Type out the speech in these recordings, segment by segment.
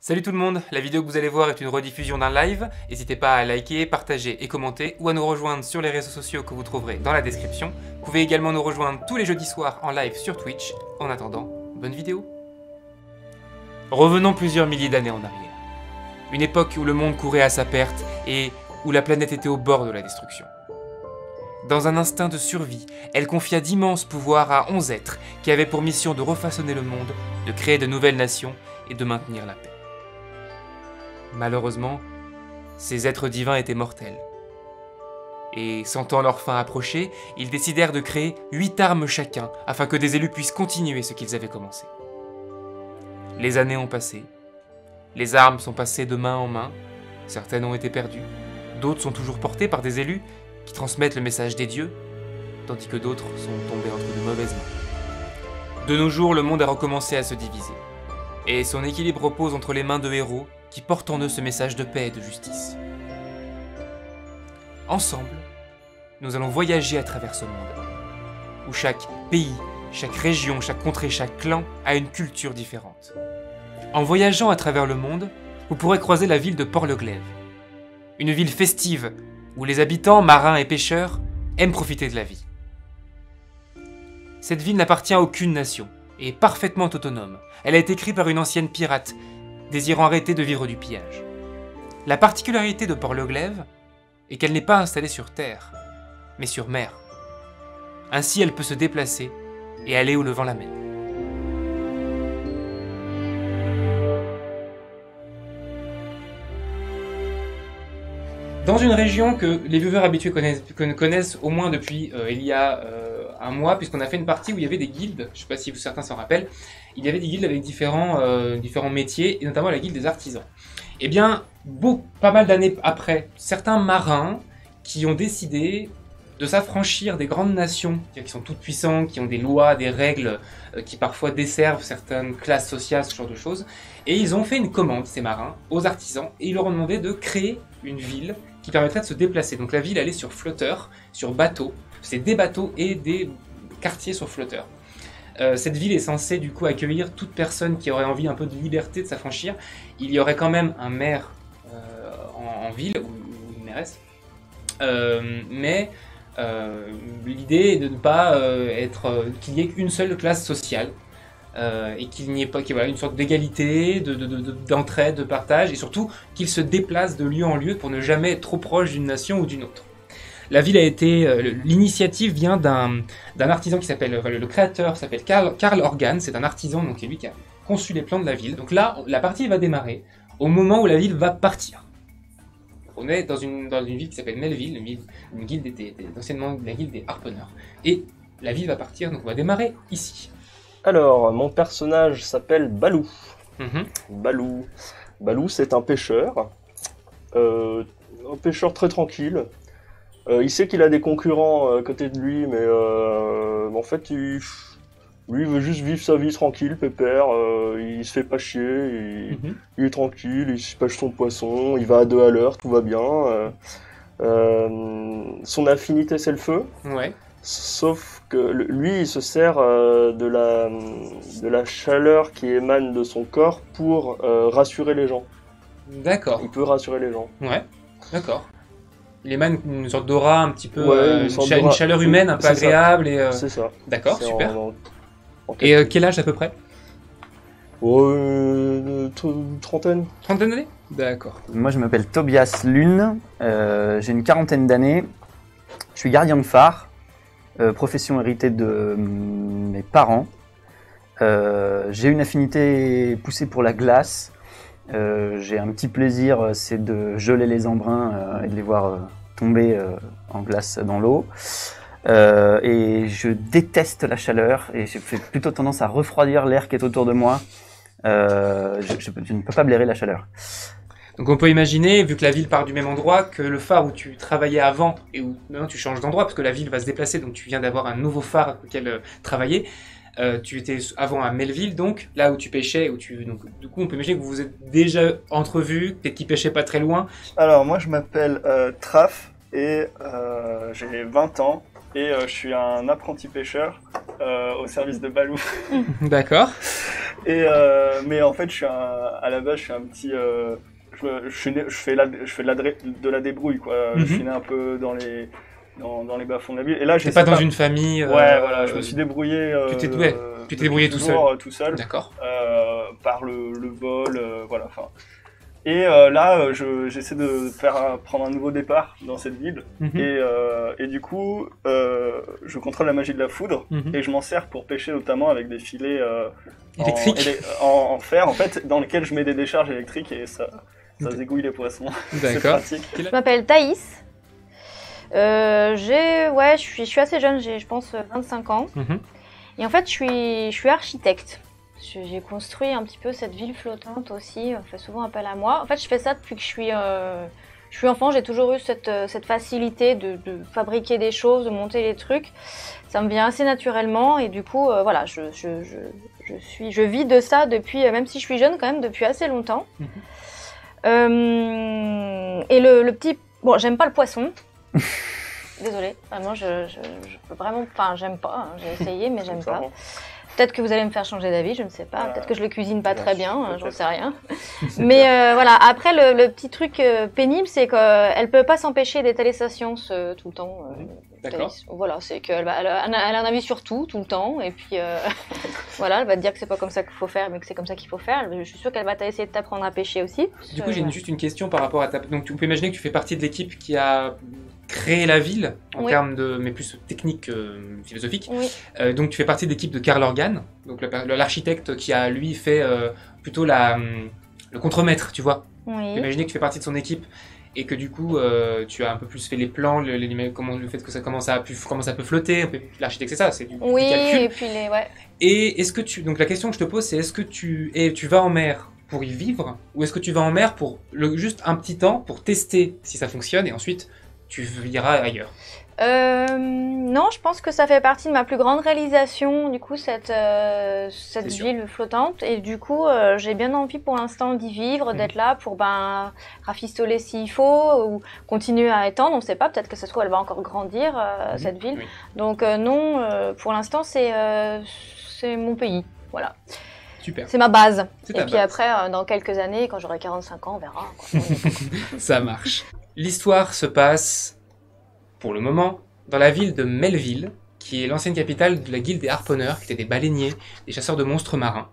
Salut tout le monde, la vidéo que vous allez voir est une rediffusion d'un live. N'hésitez pas à liker, partager et commenter ou à nous rejoindre sur les réseaux sociaux que vous trouverez dans la description. Vous pouvez également nous rejoindre tous les jeudis soirs en live sur Twitch. En attendant, bonne vidéo. Revenons plusieurs milliers d'années en arrière. Une époque où le monde courait à sa perte et où la planète était au bord de la destruction. Dans un instinct de survie, elle confia d'immenses pouvoirs à 11 êtres qui avaient pour mission de refaçonner le monde, de créer de nouvelles nations et de maintenir la paix. Malheureusement, ces êtres divins étaient mortels. Et sentant leur fin approcher, ils décidèrent de créer 8 armes chacun afin que des élus puissent continuer ce qu'ils avaient commencé. Les années ont passé, les armes sont passées de main en main, certaines ont été perdues, d'autres sont toujours portées par des élus qui transmettent le message des dieux, tandis que d'autres sont tombés entre de mauvaises mains. De nos jours, le monde a recommencé à se diviser, et son équilibre repose entre les mains de héros qui portent en eux ce message de paix et de justice. Ensemble, nous allons voyager à travers ce monde, où chaque pays, chaque région, chaque contrée, chaque clan a une culture différente. En voyageant à travers le monde, vous pourrez croiser la ville de Port-le-Glaive, une ville festive où les habitants, marins et pêcheurs, aiment profiter de la vie. Cette ville n'appartient à aucune nation et est parfaitement autonome. Elle a été créée par une ancienne pirate, désirant arrêter de vivre du pillage. La particularité de Port-le-Glaive est qu'elle n'est pas installée sur terre, mais sur mer. Ainsi, elle peut se déplacer et aller où le vent l'amène. Dans une région que les viewers habitués connaissent au moins depuis il y a un mois, puisqu'on a fait une partie où il y avait des guildes, je ne sais pas si certains s'en rappellent, il y avait des guildes avec différents métiers, et notamment la guilde des artisans. Eh bien, pas mal d'années après, certains marins qui ont décidé de s'affranchir des grandes nations, qui sont toutes puissantes, qui ont des lois, des règles, qui parfois desservent certaines classes sociales, ce genre de choses, et ils ont fait une commande, ces marins, aux artisans, et ils leur ont demandé de créer une ville qui permettrait de se déplacer. Donc la ville, elle est sur flotteur, sur bateau, c'est des bateaux et des quartiers sur flotteur. Cette ville est censée du coup accueillir toute personne qui aurait envie un peu de liberté de s'affranchir. Il y aurait quand même un maire en ville, ou une mairesse, mais l'idée est de ne pas qu'il n'y ait qu'une seule classe sociale, et qu'il n'y ait pas une sorte d'égalité, d'entraide, de partage, et surtout qu'ils se déplacent de lieu en lieu pour ne jamais être trop proche d'une nation ou d'une autre. La ville a été, l'initiative vient d'un artisan qui s'appelle, le créateur s'appelle Karl Organ, c'est un artisan, donc c'est lui qui a conçu les plans de la ville. Donc là, la partie va démarrer au moment où la ville va partir. On est dans une ville qui s'appelle Melville, une guilde anciennement la guilde des harponneurs. Et la ville va partir, donc on va démarrer ici. Alors, mon personnage s'appelle Balou. Balou, c'est un pêcheur très tranquille. Il sait qu'il a des concurrents à côté de lui, mais en fait, lui, il veut juste vivre sa vie tranquille, pépère. Il se fait pas chier, il est tranquille, il se pêche son poisson, il va à 2 à l'heure, tout va bien. Son affinité, c'est le feu. Ouais. Sauf que lui, il se sert de la chaleur qui émane de son corps pour rassurer les gens. D'accord. Il peut rassurer les gens. Ouais, d'accord. Il émane une sorte d'aura un petit peu, ouais, une chaleur humaine un peu agréable. C'est ça. D'accord, super. En Et quel âge à peu près? Trentaine. Trentaine d'années? D'accord. Moi, je m'appelle Tobias Lune, j'ai une quarantaine d'années, je suis gardien de phare, profession héritée de mes parents. J'ai une affinité poussée pour la glace. J'ai un petit plaisir, c'est de geler les embruns et de les voir tomber en glace dans l'eau. Et je déteste la chaleur et j'ai plutôt tendance à refroidir l'air qui est autour de moi. Je ne peux pas blairer la chaleur. Donc on peut imaginer, vu que la ville part du même endroit, que le phare où tu travaillais avant, et où maintenant tu changes d'endroit, parce que la ville va se déplacer, donc tu viens d'avoir un nouveau phare auquel travailler. Tu étais avant à Melville, donc, là où tu pêchais, donc, du coup on peut imaginer que vous vous êtes déjà entrevus, peut-être qu'ils pêchaient pas très loin. Alors moi je m'appelle Traf et j'ai 20 ans et je suis un apprenti pêcheur au service de Balou. D'accord. Et mais en fait, à la base, je suis un petit. Je fais de la débrouille, quoi. Je suis né un peu dans les bas-fonds de la ville. Et là, T'es pas dans une famille. Ouais, voilà, je me suis débrouillé. Tu t'es débrouillé tout seul. D'accord. Par le vol, voilà. Enfin. Et là, j'essaie de prendre un nouveau départ dans cette ville. Et du coup, je contrôle la magie de la foudre et je m'en sers pour pêcher notamment avec des filets électriques en fer, en fait, dans lesquels je mets des décharges électriques et ça zégouille les poissons. C'est pratique. Je m'appelle Thaïs. Je suis assez jeune, j'ai je pense 25 ans. Et en fait, je suis architecte. J'ai construit un petit peu cette ville flottante aussi, on fait souvent appel à moi. En fait, je fais ça depuis que je suis enfant, j'ai toujours eu cette facilité de fabriquer des choses, de monter les trucs. Ça me vient assez naturellement et du coup, voilà, je vis de ça depuis, même si je suis jeune quand même, depuis assez longtemps. Et le petit... Bon, j'aime pas le poisson. Désolée, vraiment, je peux vraiment... Enfin, j'aime pas, hein. J'ai essayé, mais j'aime pas. Peut-être que vous allez me faire changer d'avis, je ne sais pas. Peut-être que je le cuisine pas très bien, j'en sais rien. Mais voilà, après, le petit truc pénible, c'est qu'elle peut pas s'empêcher d'étaler sa science tout le temps. D'accord. Voilà, c'est qu'elle elle a un avis sur tout le temps. Et puis, voilà, elle va te dire que c'est pas comme ça qu'il faut faire, mais que c'est comme ça qu'il faut faire. Je suis sûre qu'elle va essayer de t'apprendre à pêcher aussi. Du coup, j'ai juste une question par rapport à ta... Donc, tu peux imaginer que tu fais partie de l'équipe qui a créé la ville, en termes de... mais plus technique philosophique. Oui. Donc, tu fais partie de l'équipe de Karl Organ, donc l'architecte qui a, lui, fait plutôt le contremaître, tu vois. Oui. Imaginez que tu fais partie de son équipe et que du coup, tu as un peu plus fait les plans, le fait que comment ça peut flotter. L'architecte, c'est ça, c'est du calcul. Et puis Et est-ce que donc la question que je te pose, c'est est-ce que tu vas en mer pour y vivre ou est-ce que tu vas en mer pour juste un petit temps pour tester si ça fonctionne et ensuite tu iras ailleurs? Non, je pense que ça fait partie de ma plus grande réalisation, du coup, cette ville flottante. Et du coup, j'ai bien envie pour l'instant d'y vivre, d'être là pour rafistoler s'il faut ou continuer à étendre. On ne sait pas, peut-être que ça se trouve, elle va encore grandir, cette ville. Oui. Donc non, pour l'instant, c'est mon pays. Voilà. Super. C'est ma base. Et puis après, dans quelques années, quand j'aurai 45 ans, on verra. Ça marche. L'histoire se passe, pour le moment, dans la ville de Melville, qui est l'ancienne capitale de la guilde des harponneurs, qui étaient des baleiniers, des chasseurs de monstres marins.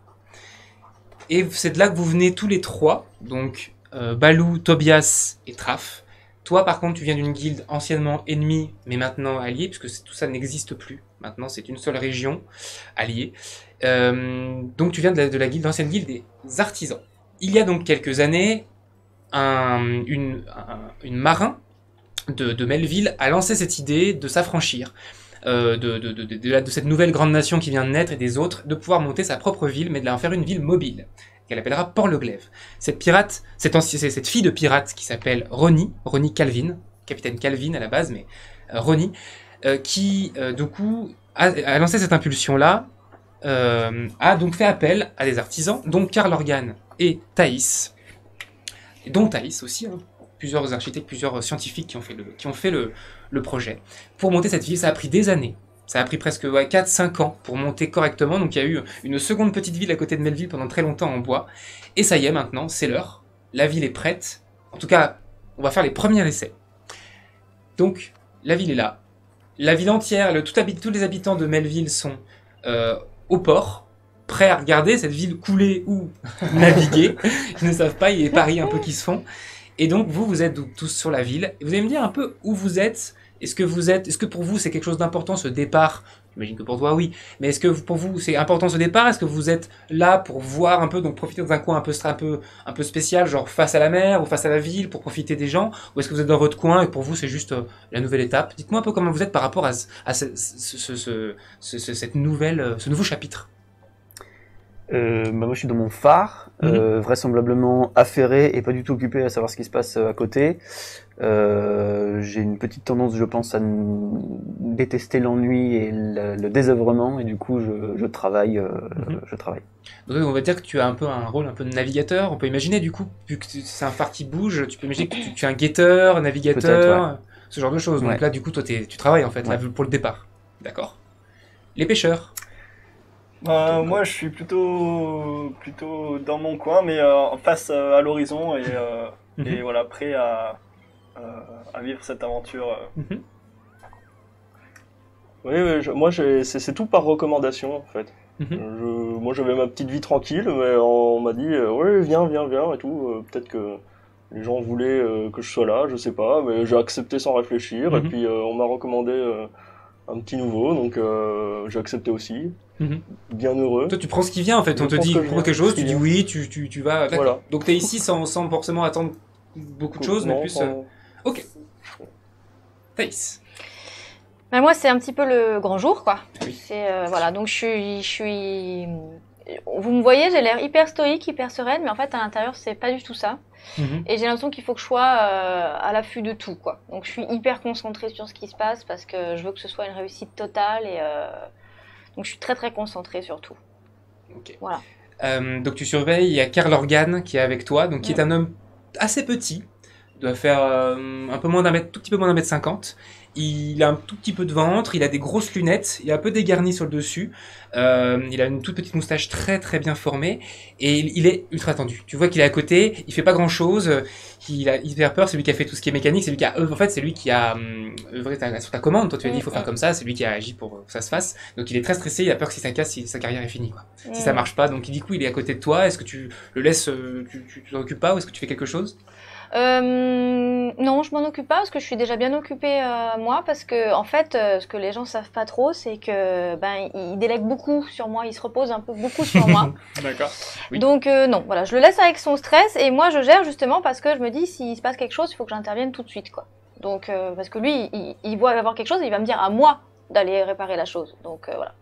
Et c'est de là que vous venez tous les trois, donc Balou, Tobias et Traf. Toi, par contre, tu viens d'une guilde anciennement ennemie, mais maintenant alliée, puisque tout ça n'existe plus. Maintenant, c'est une seule région alliée. Donc, tu viens de l'ancienne guilde des artisans. Il y a donc quelques années, une marin de Melville a lancé cette idée de s'affranchir de cette nouvelle grande nation qui vient de naître et des autres, de pouvoir monter sa propre ville, mais de la faire une ville mobile, qu'elle appellera Port-le-Glaive. Cette fille de pirate qui s'appelle Ronnie Calvin, capitaine Calvin à la base, mais Ronnie, qui du coup a lancé cette impulsion-là, a donc fait appel à des artisans, dont Karl Organ et Thaïs, dont Thaïs aussi, hein. Plusieurs architectes, plusieurs scientifiques qui ont fait le projet. Pour monter cette ville, ça a pris des années. Ça a pris presque 4-5 ans pour monter correctement. Donc il y a eu une seconde petite ville à côté de Melville pendant très longtemps en bois. Et ça y est, maintenant, c'est l'heure. La ville est prête. En tout cas, on va faire les premiers essais. Donc, la ville est là. La ville entière, tous les habitants de Melville sont au port, prêts à regarder cette ville couler ou naviguer. Ils ne savent pas, il y a des paris un peu qui se font. Et donc, vous êtes tous sur la ville. Et vous allez me dire un peu où vous êtes. Est-ce que pour vous, c'est quelque chose d'important, ce départ? J'imagine que pour toi, oui. Mais est-ce que pour vous, c'est important ce départ? Est-ce que vous êtes là pour voir un peu, donc profiter dans un coin un peu spécial, genre face à la mer ou face à la ville, pour profiter des gens? Ou est-ce que vous êtes dans votre coin et pour vous, c'est juste la nouvelle étape? Dites-moi un peu comment vous êtes par rapport à ce nouveau chapitre. Moi je suis dans mon phare, vraisemblablement affairé et pas du tout occupé à savoir ce qui se passe à côté. J'ai une petite tendance, je pense, à détester l'ennui et le désœuvrement, et du coup je travaille. Donc on va dire que tu as un peu un rôle un peu de navigateur. On peut imaginer du coup, vu que c'est un phare qui bouge, tu peux imaginer que tu es un guetteur, un navigateur. ce genre de choses. Donc Ouais. là, du coup, toi, tu travailles en fait là, Ouais. pour le départ. D'accord. Les pêcheurs. Moi, je suis plutôt dans mon coin, mais en face à l'horizon et voilà, prêt à vivre cette aventure. Mhm. Oui, oui, moi c'est tout par recommandation en fait. Mhm. Moi j'avais ma petite vie tranquille, mais on m'a dit ouais viens et tout. Peut-être que les gens voulaient que je sois là, je sais pas, mais j'ai accepté sans réfléchir. Et Mhm. puis on m'a recommandé un petit nouveau, donc j'ai accepté aussi. Mhm. Bien heureux. Toi, tu prends ce qui vient en fait. Je On te pense dit que je propose quelque viens, chose, ce qui tu dis vient. oui, tu vas. D'accord. Voilà. Donc t'es ici sans forcément attendre beaucoup de choses, mais Non, plus. sans- Ok. Thaïs. Ben, moi, c'est un petit peu le grand jour, quoi. Oui. C'est voilà, donc je suis. Vous me voyez, j'ai l'air hyper stoïque, hyper sereine, mais en fait, à l'intérieur, c'est pas du tout ça. Mhm. Et j'ai l'impression qu'il faut que je sois à l'affût de tout, quoi. Donc, je suis hyper concentrée sur ce qui se passe parce que je veux que ce soit une réussite totale et donc je suis très très concentrée sur tout. Ok. Voilà. Donc tu surveilles, il y a Karl Organ qui est avec toi, donc qui est un homme assez petit, il doit faire un peu moins d'un mètre, tout petit peu moins d'un mètre 50. Il a un tout petit peu de ventre, il a des grosses lunettes, il est un peu dégarni sur le dessus, il a une toute petite moustache très très bien formée et il est ultra tendu. Tu vois qu'il est à côté, il fait pas grand chose, il a hyper peur, c'est lui qui a fait tout ce qui est mécanique, c'est lui qui a en fait c'est lui qui a œuvré sur ta commande. Toi tu as dit il faut faire comme ça, c'est lui qui a agi pour que ça se fasse. Donc il est très stressé, il a peur que si ça casse, sa carrière est finie quoi. Si ça marche pas, donc du coup il est à côté de toi. Est-ce que tu le laisses, tu t'en occupes pas ou est-ce que tu fais quelque chose? Non, je m'en occupe pas parce que je suis déjà bien occupée moi parce que en fait, ce que les gens savent pas trop, c'est que ben il délègue beaucoup sur moi, il se repose un peu beaucoup sur moi. D'accord. Oui. Donc non, voilà, je le laisse avec son stress et moi je gère justement parce que je me dis s'il se passe quelque chose, il faut que j'intervienne tout de suite quoi. Donc parce que lui, il voit avoir quelque chose, et il va me dire à moi d'aller réparer la chose. Donc voilà.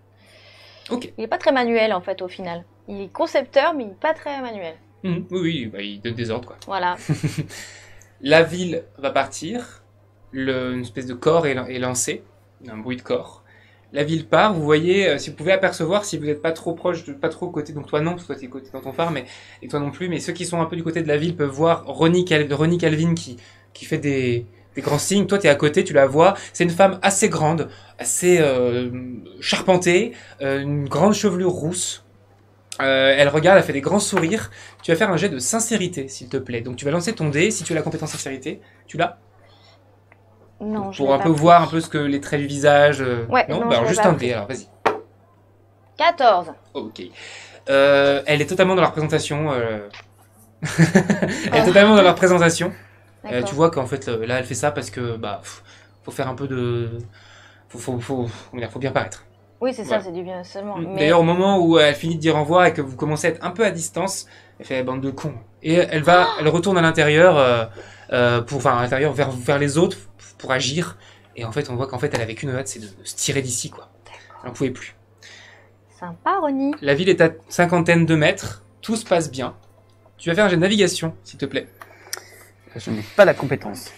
Ok. Il est pas très manuel en fait au final. Il est concepteur mais il est pas très manuel. Oui, oui, bah, il donne des ordres quoi. Voilà. La ville va partir, une espèce de corps est lancé, un bruit de corps. La ville part, vous voyez, si vous pouvez apercevoir, si vous n'êtes pas trop proche, pas trop côté, donc toi non, parce que toi t'es côté dans ton phare, et toi non plus, mais ceux qui sont un peu du côté de la ville peuvent voir Ronnie Calvin qui fait des grands signes. Toi t'es à côté, tu la vois, c'est une femme assez grande, assez charpentée, une grande chevelure rousse. Elle regarde, elle fait des grands sourires. Tu vas faire un jet de sincérité, s'il te plaît. Donc tu vas lancer ton dé. Si tu as la compétence sincérité, tu l'as Non, je pour l'ai un pas peu pris. voir un peu ce que les traits du visage. Ouais, non, non, bah, je alors l'ai juste pas un pris. dé. Alors vas-y. 14. Ok. Elle est totalement dans la représentation. Elle est totalement dans la représentation. D'accord. Tu vois qu'en fait là, elle fait ça parce que bah faut faire un peu de. Faut bien paraître. Oui, c'est ça, Voilà. c'est du bien seulement. Mais D'ailleurs, au moment où elle finit de dire au revoir et que vous commencez à être un peu à distance, elle fait bande de cons. Et elle retourne à l'intérieur, à l'intérieur vers les autres pour agir. Et en fait, on voit qu'en fait, elle avait qu'une hâte, c'est de se tirer d'ici, quoi. Elle n'en pouvait plus. sympa, Ronnie. La ville est à cinquantaine de mètres, tout se passe bien. Tu vas faire un jet de navigation, s'il te plaît. Je n'ai pas la compétence.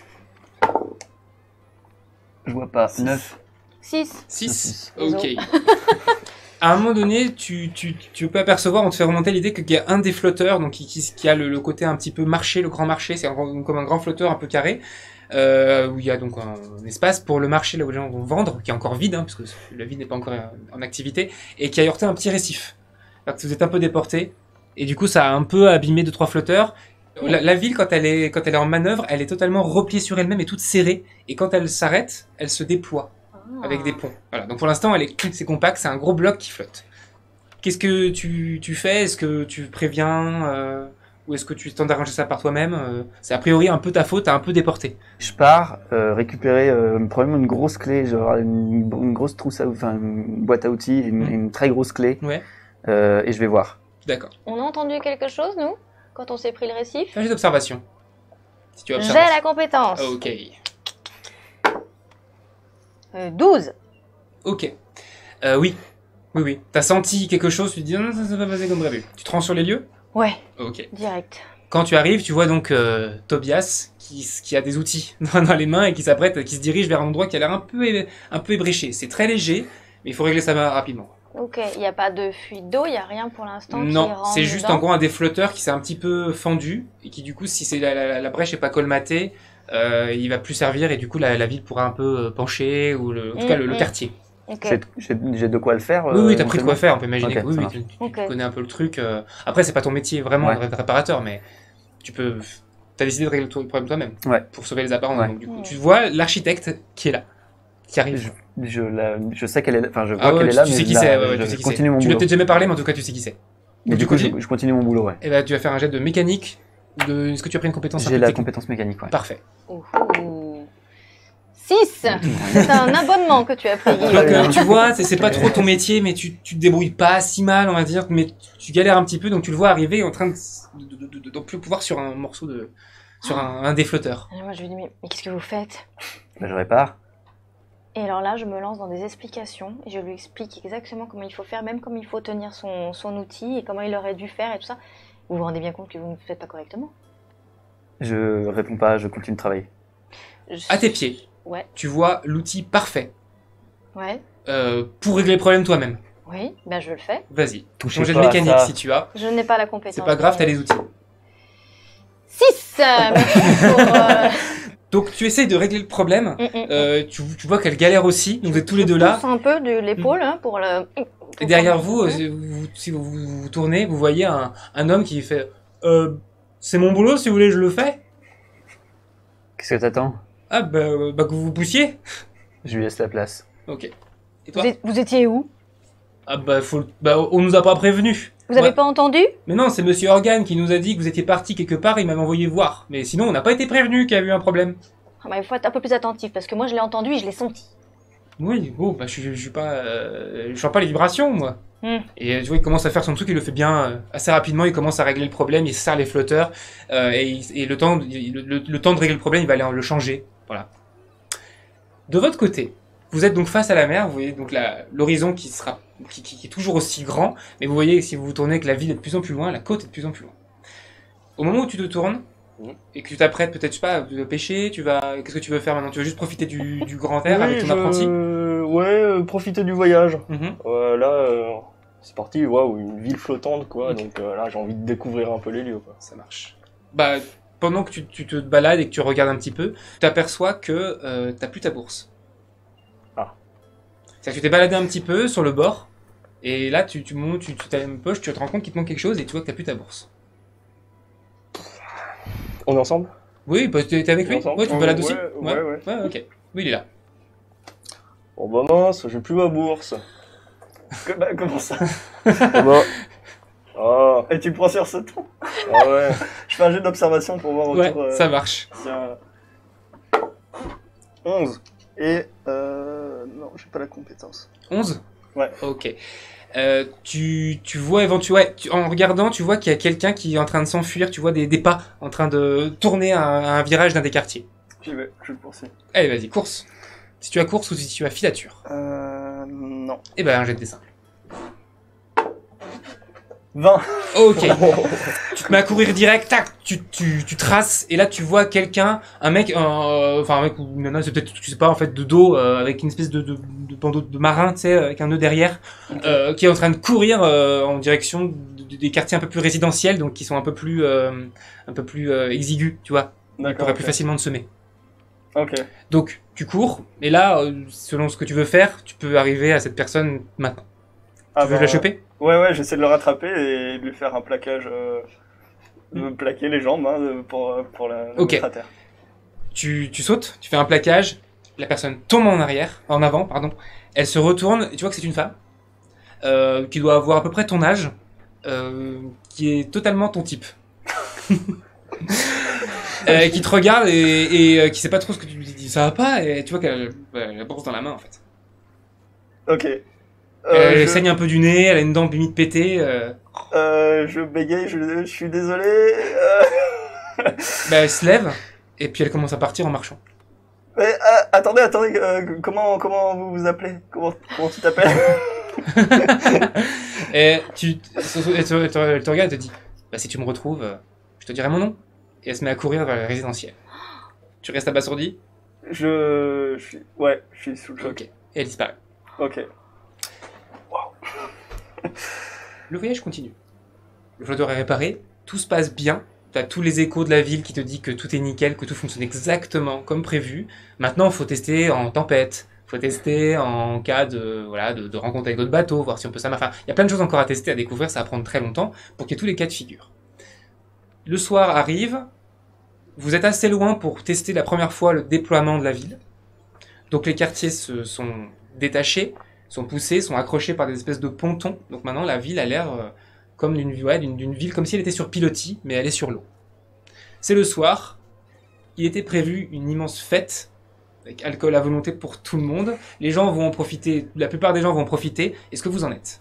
Je vois pas. 9. 6. 6. Désolé. Ok. À un moment donné, tu peux apercevoir, on te fait remonter l'idée qu'il y a un des flotteurs, donc qui a le côté un petit peu marché, le grand marché, c'est comme un grand flotteur un peu carré, où il y a donc un espace pour le marché là où les gens vont vendre, qui est encore vide, parce que la ville n'est pas encore en activité, et qui a heurté un petit récif. Alors que vous êtes un peu déporté, et du coup ça a un peu abîmé 2-3 flotteurs. La ville, quand elle est en manœuvre, elle est totalement repliée sur elle-même et toute serrée, et quand elle s'arrête, elle se déploie. Avec des ponts. Voilà. Donc pour l'instant, c'est compact, c'est un gros bloc qui flotte. Qu'est-ce que tu fais? Est-ce que tu préviens ou est-ce que tu tentes d'arranger ça par toi-même? C'est a priori un peu ta faute, t'as un peu déporté. Je pars récupérer probablement une grosse clé, genre une grosse trousse une boîte à outils, une très grosse clé. Ouais. Et je vais voir. D'accord. On a entendu quelque chose, nous, quand on s'est pris le récif? Fais un jet d'observation. Si tu J'ai observes. la compétence. Ok. 12. Ok. Oui. Oui. T'as senti quelque chose, tu te dis non, ça va passer comme prévu. Tu te rends sur les lieux? Ouais, Ok. direct. Quand tu arrives, tu vois donc Tobias qui a des outils dans les mains et qui s'apprête, qui se dirige vers un endroit qui a l'air un peu ébréché. C'est très léger, mais il faut régler ça rapidement. Ok, il n'y a pas de fuite d'eau, il n'y a rien pour l'instant qui Non, rentre c'est juste dedans. en gros un des flotteurs qui s'est un petit peu fendu et qui du coup, si c'est la brèche est pas colmatée, il va plus servir et du coup la ville pourra un peu pencher, ou en tout cas le quartier. Ok. J'ai de quoi le faire. Oui, t'as pris de quoi faire, on peut imaginer Ok, que oui, ça oui, marche. tu connais un peu le truc. Après, c'est pas ton métier vraiment Ouais. de réparateur, mais tu peux. T'as décidé de régler le problème toi-même Ouais. pour sauver les apparences. Ouais. Donc, du coup, tu vois l'architecte qui est là, qui arrive. Je sais qu'elle est là, enfin je vois Ah ouais, qu'elle est là, tu mais sais qui là, c'est, ouais, je tu sais qui continue c'est. mon Tu lui as boulot. peut-être jamais parlé, mais en tout cas, tu sais qui c'est. Mais du tu coup, continues je continue mon boulot, ouais. Et ben, tu vas faire un jet de mécanique. Est-ce que tu as pris une compétence un J'ai peu la technique compétence mécanique, ouais. Parfait. 6. C'est un abonnement que tu as payé. Donc, tu vois, c'est pas trop ton métier, mais tu te débrouilles pas si mal, on va dire, mais tu galères un petit peu, donc tu le vois arriver en train de plus pouvoir sur un morceau de. Sur un des flotteurs. Et moi, je lui dis, mais qu'est-ce que vous faites? Bah, je répare. Et alors là, je me lance dans des explications et je lui explique exactement comment il faut faire, même comment il faut tenir son outil et comment il aurait dû faire et tout ça. Vous vous rendez bien compte que vous ne faites pas correctement? Je réponds pas, je continue de travailler. À tes pieds, Ouais, tu vois l'outil parfait ouais, pour régler le problème toi-même. oui, ben je le fais. Vas-y, Touchez ton jet de pas à mécanique ça. si tu as. Je n'ai pas la compétence. C'est pas grave, t'as les outils. 6. Merci pour... Donc tu essayes de régler le problème. Tu vois qu'elle galère aussi, donc vous êtes tous les je deux là. pousse un peu de l'épaule hein, pour le... Et derrière vous, si vous tournez, vous voyez un homme qui fait c'est mon boulot, si vous voulez, je le fais. Qu'est-ce que t'attends? Ah, bah que vous vous poussiez. Je lui laisse la place. Ok. Et toi? Vous étiez où? Ah, on nous a pas prévenu. Vous avez Ouais. pas entendu? Mais non, c'est Monsieur Organ qui nous a dit que vous étiez parti quelque part, il m'avait envoyé voir. Mais sinon, on n'a pas été prévenu qu'il y avait eu un problème. Ah bah, il faut être un peu plus attentif parce que moi je l'ai entendu et je l'ai senti. Oui, bon, bah je suis pas, je sens pas les vibrations, moi. Et tu vois, il commence à faire son truc, il le fait bien assez rapidement, il commence à régler le problème, il serre les flotteurs, et le temps de régler le problème, il va aller le changer. Voilà. De votre côté, vous êtes donc face à la mer, vous voyez donc l'horizon qui est toujours aussi grand, mais vous voyez, si vous vous tournez, que la ville est de plus en plus loin, la côte est de plus en plus loin. Au moment où tu te tournes, et que tu t'apprêtes peut-être, je sais pas, de pêcher, qu'est-ce que tu veux faire maintenant? Tu veux juste profiter du grand air avec ton apprenti? Ouais, profiter du voyage. Mhm. Là, c'est parti, waouh, une ville flottante, quoi. Ok. Donc là, j'ai envie de découvrir un peu les lieux, quoi. Ça marche. Bah, pendant que tu te balades et que tu regardes un petit peu, tu t'aperçois que t'as plus ta bourse. Ah. C'est-à-dire que tu t'es baladé un petit peu sur le bord, et là, tu montes, tu t'as une poche, tu te rends compte qu'il te manque quelque chose, et tu vois que t'as plus ta bourse. On est ensemble? Oui, bah, t'es avec lui? Ensemble. Ouais, tu te balades aussi? Ouais. Ouais, ok. Oui, il est là. Bon bah mince, j'ai plus ma bourse. Comment ça? Oh bah... Ah, Et tu me prends sur ce ton? ah ouais. Je fais un jet d'observation pour voir Ouais, autour. ça marche. Tiens. 11. Et non, j'ai pas la compétence. 11? Ouais. Ok. Tu vois éventuellement, en regardant, tu vois qu'il y a quelqu'un qui est en train de s'enfuir, tu vois des pas en train de tourner à un virage d'un des quartiers. J'y vais, je le poursuis. Allez, vas-y, course. Si tu as course ou si tu as filature. Non. Eh ben, un jet de dessin. 20. Ok. Tu te mets à courir direct, tac, tu traces, et là tu vois quelqu'un, un mec ou une nana, c'est peut-être, tu sais pas, en fait, de dos, avec une espèce de bandeau de marin, tu sais, avec un nœud derrière, qui est en train de courir en direction des quartiers un peu plus résidentiels, donc qui sont un peu plus exigus, tu vois. Il D'accord. pourrait plus facilement te semer. Ok. Donc, tu cours, et là, selon ce que tu veux faire, tu peux arriver à cette personne maintenant. Ah Tu veux la choper? Ouais, j'essaie de le rattraper et de lui faire un plaquage. De me plaquer les jambes pour la Ok. mettre à terre. Tu sautes, tu fais un plaquage, la personne tombe en avant, elle se retourne, et tu vois que c'est une femme, qui doit avoir à peu près ton âge, qui est totalement ton type. Qui te regarde et qui sait pas trop ce que tu lui dis, ça va pas, et tu vois qu'elle a la bourse dans la main en fait. Ok. Elle saigne un peu du nez, elle a une dent limite pétée. Je bégaye, je suis désolé. Elle se lève, et puis elle commence à partir en marchant. Mais attendez, comment vous vous appelez? Comment tu t'appelles? Et elle te regarde et te dit, bah si tu me retrouves, je te dirai mon nom. Et elle se met à courir vers le résidentiel. Tu restes abasourdi? Je suis sous le choc. Ok. Et elle disparaît. Ok. Le voyage continue. Le flotteur est réparé, tout se passe bien. t'as tous les échos de la ville qui te disent que tout est nickel, que tout fonctionne exactement comme prévu. Maintenant, il faut tester en tempête. Faut tester en cas de rencontre avec d'autres bateaux, voir si on peut s'amarrer. Enfin, il y a plein de choses encore à tester, à découvrir, ça va prendre très longtemps pour qu'il y ait tous les cas de figure. Le soir arrive, vous êtes assez loin pour tester la première fois le déploiement de la ville. Donc les quartiers se sont détachés, sont poussés, sont accrochés par des espèces de pontons. Donc maintenant la ville a l'air comme d'une ville, comme si elle était sur pilotis, mais elle est sur l'eau. C'est le soir, il était prévu une immense fête, avec alcool à volonté pour tout le monde. Les gens vont en profiter, la plupart des gens vont en profiter. Est-ce que vous en êtes?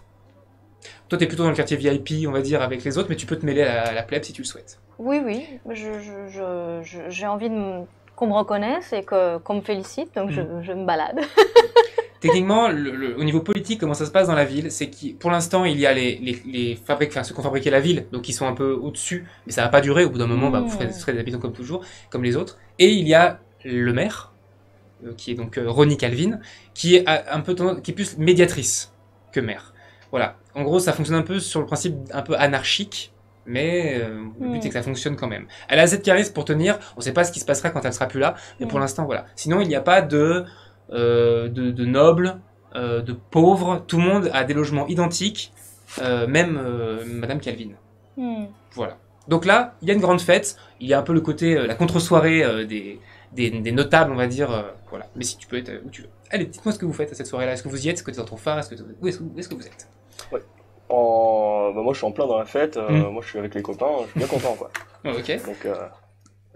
Toi, t'es plutôt dans le quartier VIP, on va dire, avec les autres, mais tu peux te mêler à la plèbe si tu le souhaites. Oui, j'ai envie qu'on me reconnaisse et qu'on me félicite, donc je me balade. Techniquement, au niveau politique, comment ça se passe dans la ville, c'est que pour l'instant, il y a les ceux qui ont fabriqué la ville, donc ils sont un peu au-dessus, mais ça va pas durer. Au bout d'un moment, vous serez des habitants comme toujours, comme les autres. Et il y a le maire, qui est donc Ronnie Calvin, qui est qui est plus médiatrice que maire. Voilà. En gros, ça fonctionne un peu sur le principe un peu anarchique, mais le but est que ça fonctionne quand même. Elle a assez de charisme pour tenir. On ne sait pas ce qui se passera quand elle sera plus là, mais pour l'instant, voilà. Sinon, il n'y a pas de nobles, de pauvres. Tout le monde a des logements identiques, même Madame Calvin. Voilà. Donc là, il y a une grande fête. Il y a un peu le côté, la contre-soirée des notables, on va dire. Voilà. Mais si tu peux être où tu veux. Allez, dites-moi ce que vous faites à cette soirée-là. Est-ce que vous y êtes? Est-ce que tu es dans ton phare? Où est-ce que vous êtes? Ouais. Moi, je suis en plein dans la fête. Moi, je suis avec les copains. Je suis bien content, quoi. Ok. Donc,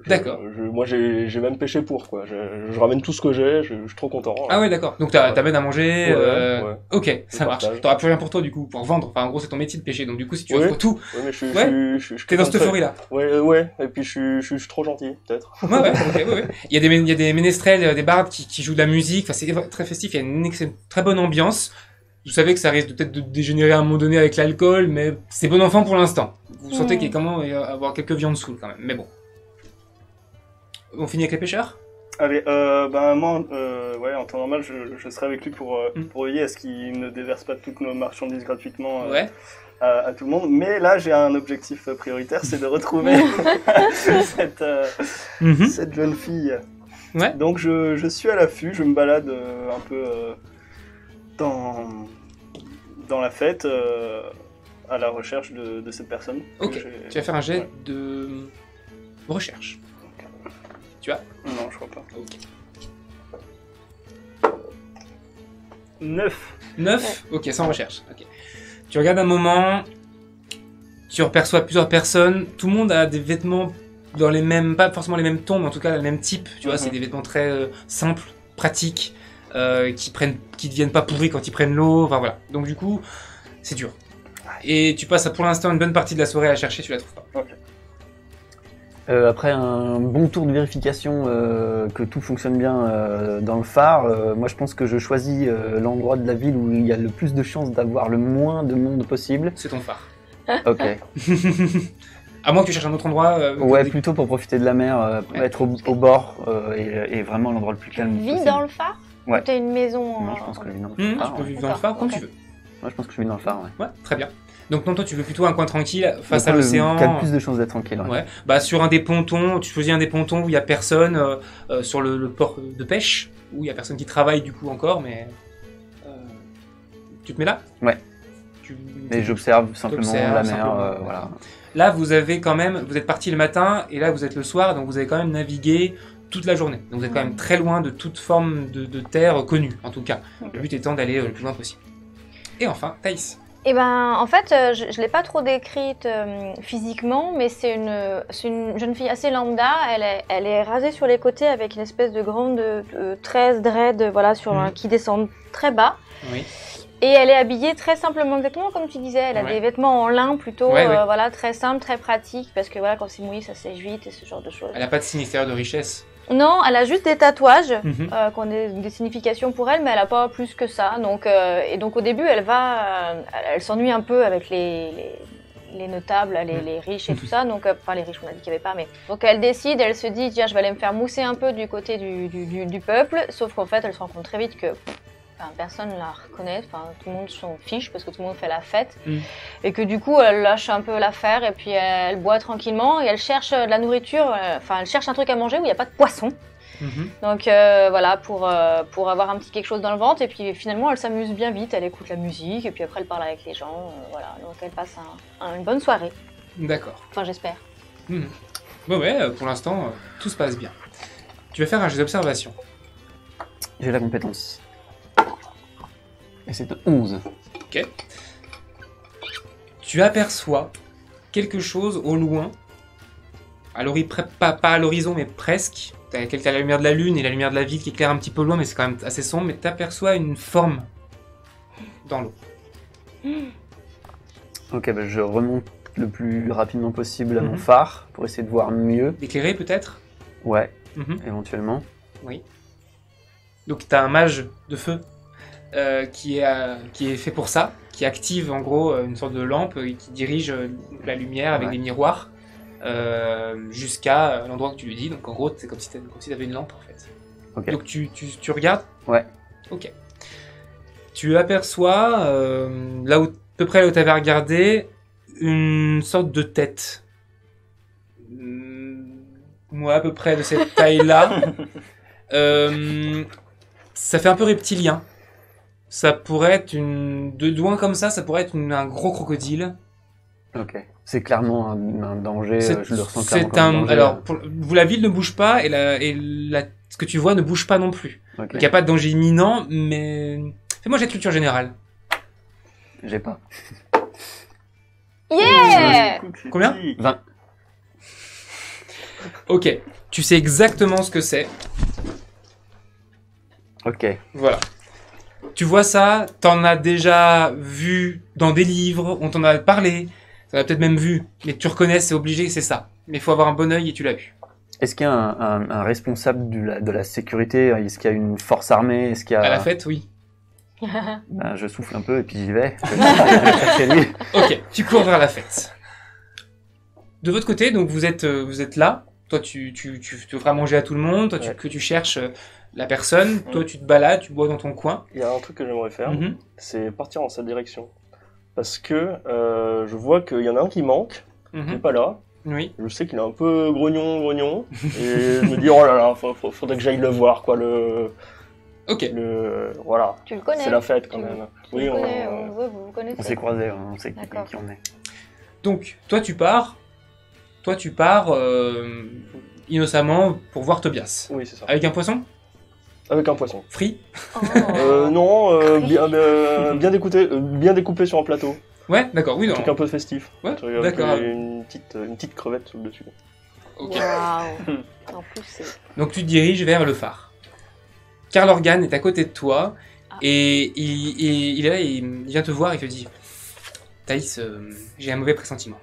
d'accord. Moi, j'ai même pêché pour, quoi. Je ramène tout ce que j'ai. Je suis trop content. Ah ouais, d'accord. Donc, t'amènes à manger. Ouais. Ok, ça marche. T'auras plus rien pour toi, du coup, pour vendre. Enfin, en gros, c'est ton métier de pêcher. Donc, du coup, si tu offres tout. Ouais, mais je suis t'es dans cette euphorie-là. Ouais. Et puis, je suis trop gentil, peut-être. Ouais. Il y a des ménestrels, des bardes qui jouent de la musique. Enfin, c'est très festif. Il y a une très bonne ambiance. Vous savez que ça risque peut-être de dégénérer à un moment donné avec l'alcool, mais c'est bon enfant pour l'instant. Vous sentez qu'il y a quand même avoir quelques viandes sous quand même, mais bon. On finit avec les pêcheurs? Allez, moi, en temps normal, je serai avec lui pour veiller à ce qu'il ne déverse pas toutes nos marchandises gratuitement à tout le monde. Mais là, j'ai un objectif prioritaire, c'est de retrouver cette jeune fille. Ouais. Donc, je suis à l'affût, je me balade un peu dans la fête à la recherche de cette personne. Ok, tu vas faire un jet de recherche. Okay. Tu as? Non, je crois pas. Ok. 9. Ok, sans recherche. Okay. Tu regardes un moment, tu aperçois plusieurs personnes, tout le monde a des vêtements dans les mêmes, pas forcément les mêmes tons, mais en tout cas le même type, tu vois, c'est des vêtements très simples, pratiques, qui deviennent pas pourris quand ils prennent l'eau, enfin voilà. Donc du coup, c'est dur. Et tu passes pour l'instant une bonne partie de la soirée à la chercher, tu la trouves pas. Okay. Après un bon tour de vérification que tout fonctionne bien dans le phare, moi je pense que je choisis l'endroit de la ville où il y a le plus de chances d'avoir le moins de monde possible. C'est ton phare. Ok. À moins que tu cherches un autre endroit. Plutôt pour profiter de la mer, être au bord et vraiment l'endroit le plus calme possible. Tu vis dans le phare? Ouais. Ou t'as une maison? Non, je pense que je vis dans le phare. Tu peux vivre dans le phare comme tu veux. Moi je pense que je vis dans le phare, ouais. Ouais, très bien. Donc non, toi tu veux plutôt un coin tranquille face à l'océan. Qui a le plus de chances d'être tranquille. Ouais. Bah sur un des pontons, tu choisis un des pontons où il y a personne, sur le port de pêche où il y a personne qui travaille du coup encore, mais tu te mets là. Ouais. Et j'observe simplement la mer, voilà. Là vous êtes parti le matin et là vous êtes le soir, donc vous avez quand même navigué toute la journée. Donc vous êtes quand même très loin de toute forme de terre connue en tout cas. Le but étant d'aller le plus loin possible. Et enfin, Thaïs. Eh ben, en fait, je l'ai pas trop décrite physiquement, mais c'est une jeune fille assez lambda. Elle est rasée sur les côtés avec une espèce de grande tresse dread, voilà, qui descendent très bas. Oui. Et elle est habillée très simplement, exactement comme tu disais. Elle a des vêtements en lin plutôt, voilà, très simples, très pratiques, parce que voilà, quand c'est mouillé, ça sèche vite et ce genre de choses. Elle n'a pas de signe extérieur de richesse. Non, elle a juste des tatouages qui ont des significations pour elle, mais elle a pas plus que ça. Donc, et donc au début, elle s'ennuie un peu avec les notables, les riches et tout ça. Donc, enfin les riches, on a dit qu'il n'y avait pas, mais donc elle se dit, tiens, je vais aller me faire mousser un peu du côté du peuple. Sauf qu'en fait, elle se rend compte très vite que enfin, personne la reconnaît, enfin, tout le monde s'en fiche parce que tout le monde fait la fête. Et que du coup, elle lâche un peu l'affaire et puis elle boit tranquillement et elle cherche de la nourriture, enfin, elle cherche un truc à manger où il n'y a pas de poisson. Donc voilà, pour avoir un petit quelque chose dans le ventre. Et puis finalement, elle s'amuse bien vite, elle écoute la musique et puis après, elle parle avec les gens. Voilà, donc elle passe une bonne soirée. D'accord. Enfin, j'espère. Bon, ouais, pour l'instant, tout se passe bien. Tu vas faire un jeu d'observation. J'ai la compétence. Et c'est de 11. Ok. Tu aperçois quelque chose au loin, pas à l'horizon, mais presque. T'as la lumière de la lune et la lumière de la ville qui éclaire un petit peu loin, mais c'est quand même assez sombre. Mais t'aperçois une forme dans l'eau. Ok, bah je remonte le plus rapidement possible à mon phare pour essayer de voir mieux. D'éclairer peut-être? Ouais, éventuellement. Oui. Donc t'as un mage de feu qui est fait pour ça, qui active en gros une sorte de lampe qui dirige la lumière avec des miroirs jusqu'à l'endroit que tu lui dis. Donc en gros c'est comme si t'avais une lampe en fait. Okay. Donc tu regardes? Ouais. Ok. Tu aperçois là où, à peu près là où t'avais regardé, une sorte de tête. Moi à peu près de cette taille-là. Ça fait un peu reptilien. Ça pourrait être de loin comme ça pourrait être un gros crocodile. Ok. C'est clairement un danger. Je le ressens clairement comme un danger. Alors, la ville ne bouge pas et ce que tu vois ne bouge pas non plus. Okay. Donc il n'y a pas de danger imminent, mais fais-moi jet de culture générale. J'ai pas. Yeah! Combien? 20. Ok. Tu sais exactement ce que c'est. Ok. Voilà. Tu vois ça, t'en as déjà vu dans des livres, on t'en a parlé, t'en as peut-être même vu, mais tu reconnais, c'est obligé, c'est ça. Mais il faut avoir un bon œil et tu l'as vu. Est-ce qu'il y a un responsable de la sécurité? Est-ce qu'il y a une force armée? Est-ce qu'il y a... À la fête, oui. Ben, je souffle un peu et puis j'y vais. Je vais chercher lui. Ok, tu cours vers la fête. De votre côté, donc vous êtes là. Toi, tu feras manger à tout le monde. Toi, tu cherches la personne. Toi, tu te balades, tu bois dans ton coin. Il y a un truc que j'aimerais faire, c'est partir dans sa direction. Parce que je vois qu'il y en a un qui manque, qui n'est pas là. Oui. Je sais qu'il est un peu grognon. Et je me dis, oh là là, faudrait que j'aille le voir, quoi. Ok. Voilà. Tu le connais? C'est la fête quand même. Oui, vous vous connaissez. On s'est croisés, on sait qui on est. Donc, toi, tu pars innocemment pour voir Tobias. Oui, c'est ça. Avec un poisson? Avec un poisson. Frit? Non, bien découpé sur un plateau. Ouais, d'accord, oui, non. Un truc un peu festif. Ouais, avec d'accord. Une petite crevette sur le dessus. Ok. Waouh. En plus, c'est... Donc tu te diriges vers le phare. Karl Organ est à côté de toi et il est là, il vient te voir et te dit: Thaïs, j'ai un mauvais pressentiment.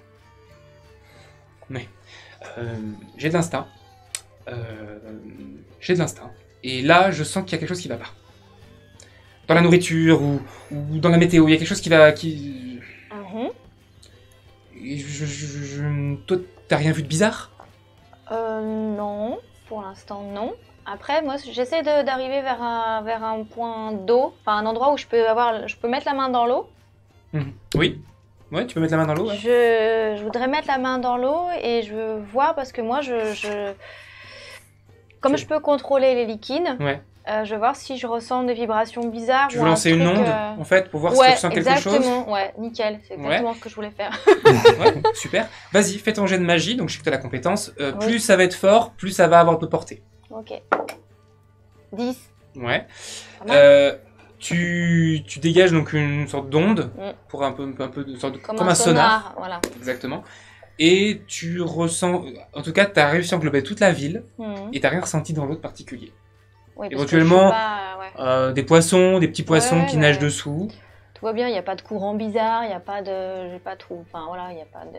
Mais j'ai de l'instinct. Et là, je sens qu'il y a quelque chose qui va pas. Dans la nourriture ou dans la météo, il y a quelque chose qui va... Toi, t'as rien vu de bizarre? Non, pour l'instant non. Après, moi, j'essaie d'arriver vers un point d'eau, enfin un endroit où je peux mettre la main dans l'eau. Oui. Ouais, tu peux mettre la main dans l'eau. Ouais. Je voudrais mettre la main dans l'eau et je veux voir parce que moi, comme je peux contrôler les liquides, je veux voir si je ressens des vibrations bizarres. Tu veux lancer une onde, en fait, pour voir si tu ressens quelque chose? Exactement, ouais, nickel, c'est exactement ce que je voulais faire. Ouais, super. Vas-y, fais ton jet de magie, donc je sais que tu as la compétence. Plus ça va être fort, plus ça va avoir de portée. Ok. 10. Ouais. Tu dégages donc une sorte d'onde, pour un peu de sorte de, comme un sonar. Voilà. Exactement. Et tu ressens, en tout cas, tu as réussi à englober toute la ville, et tu n'as rien ressenti dans l'eau de particulier. Oui, éventuellement, des poissons, des petits poissons qui nagent dessous. Tout va bien, il n'y a pas de courant bizarre, il n'y a pas de... J'ai pas trop... Enfin voilà, il n'y a pas de...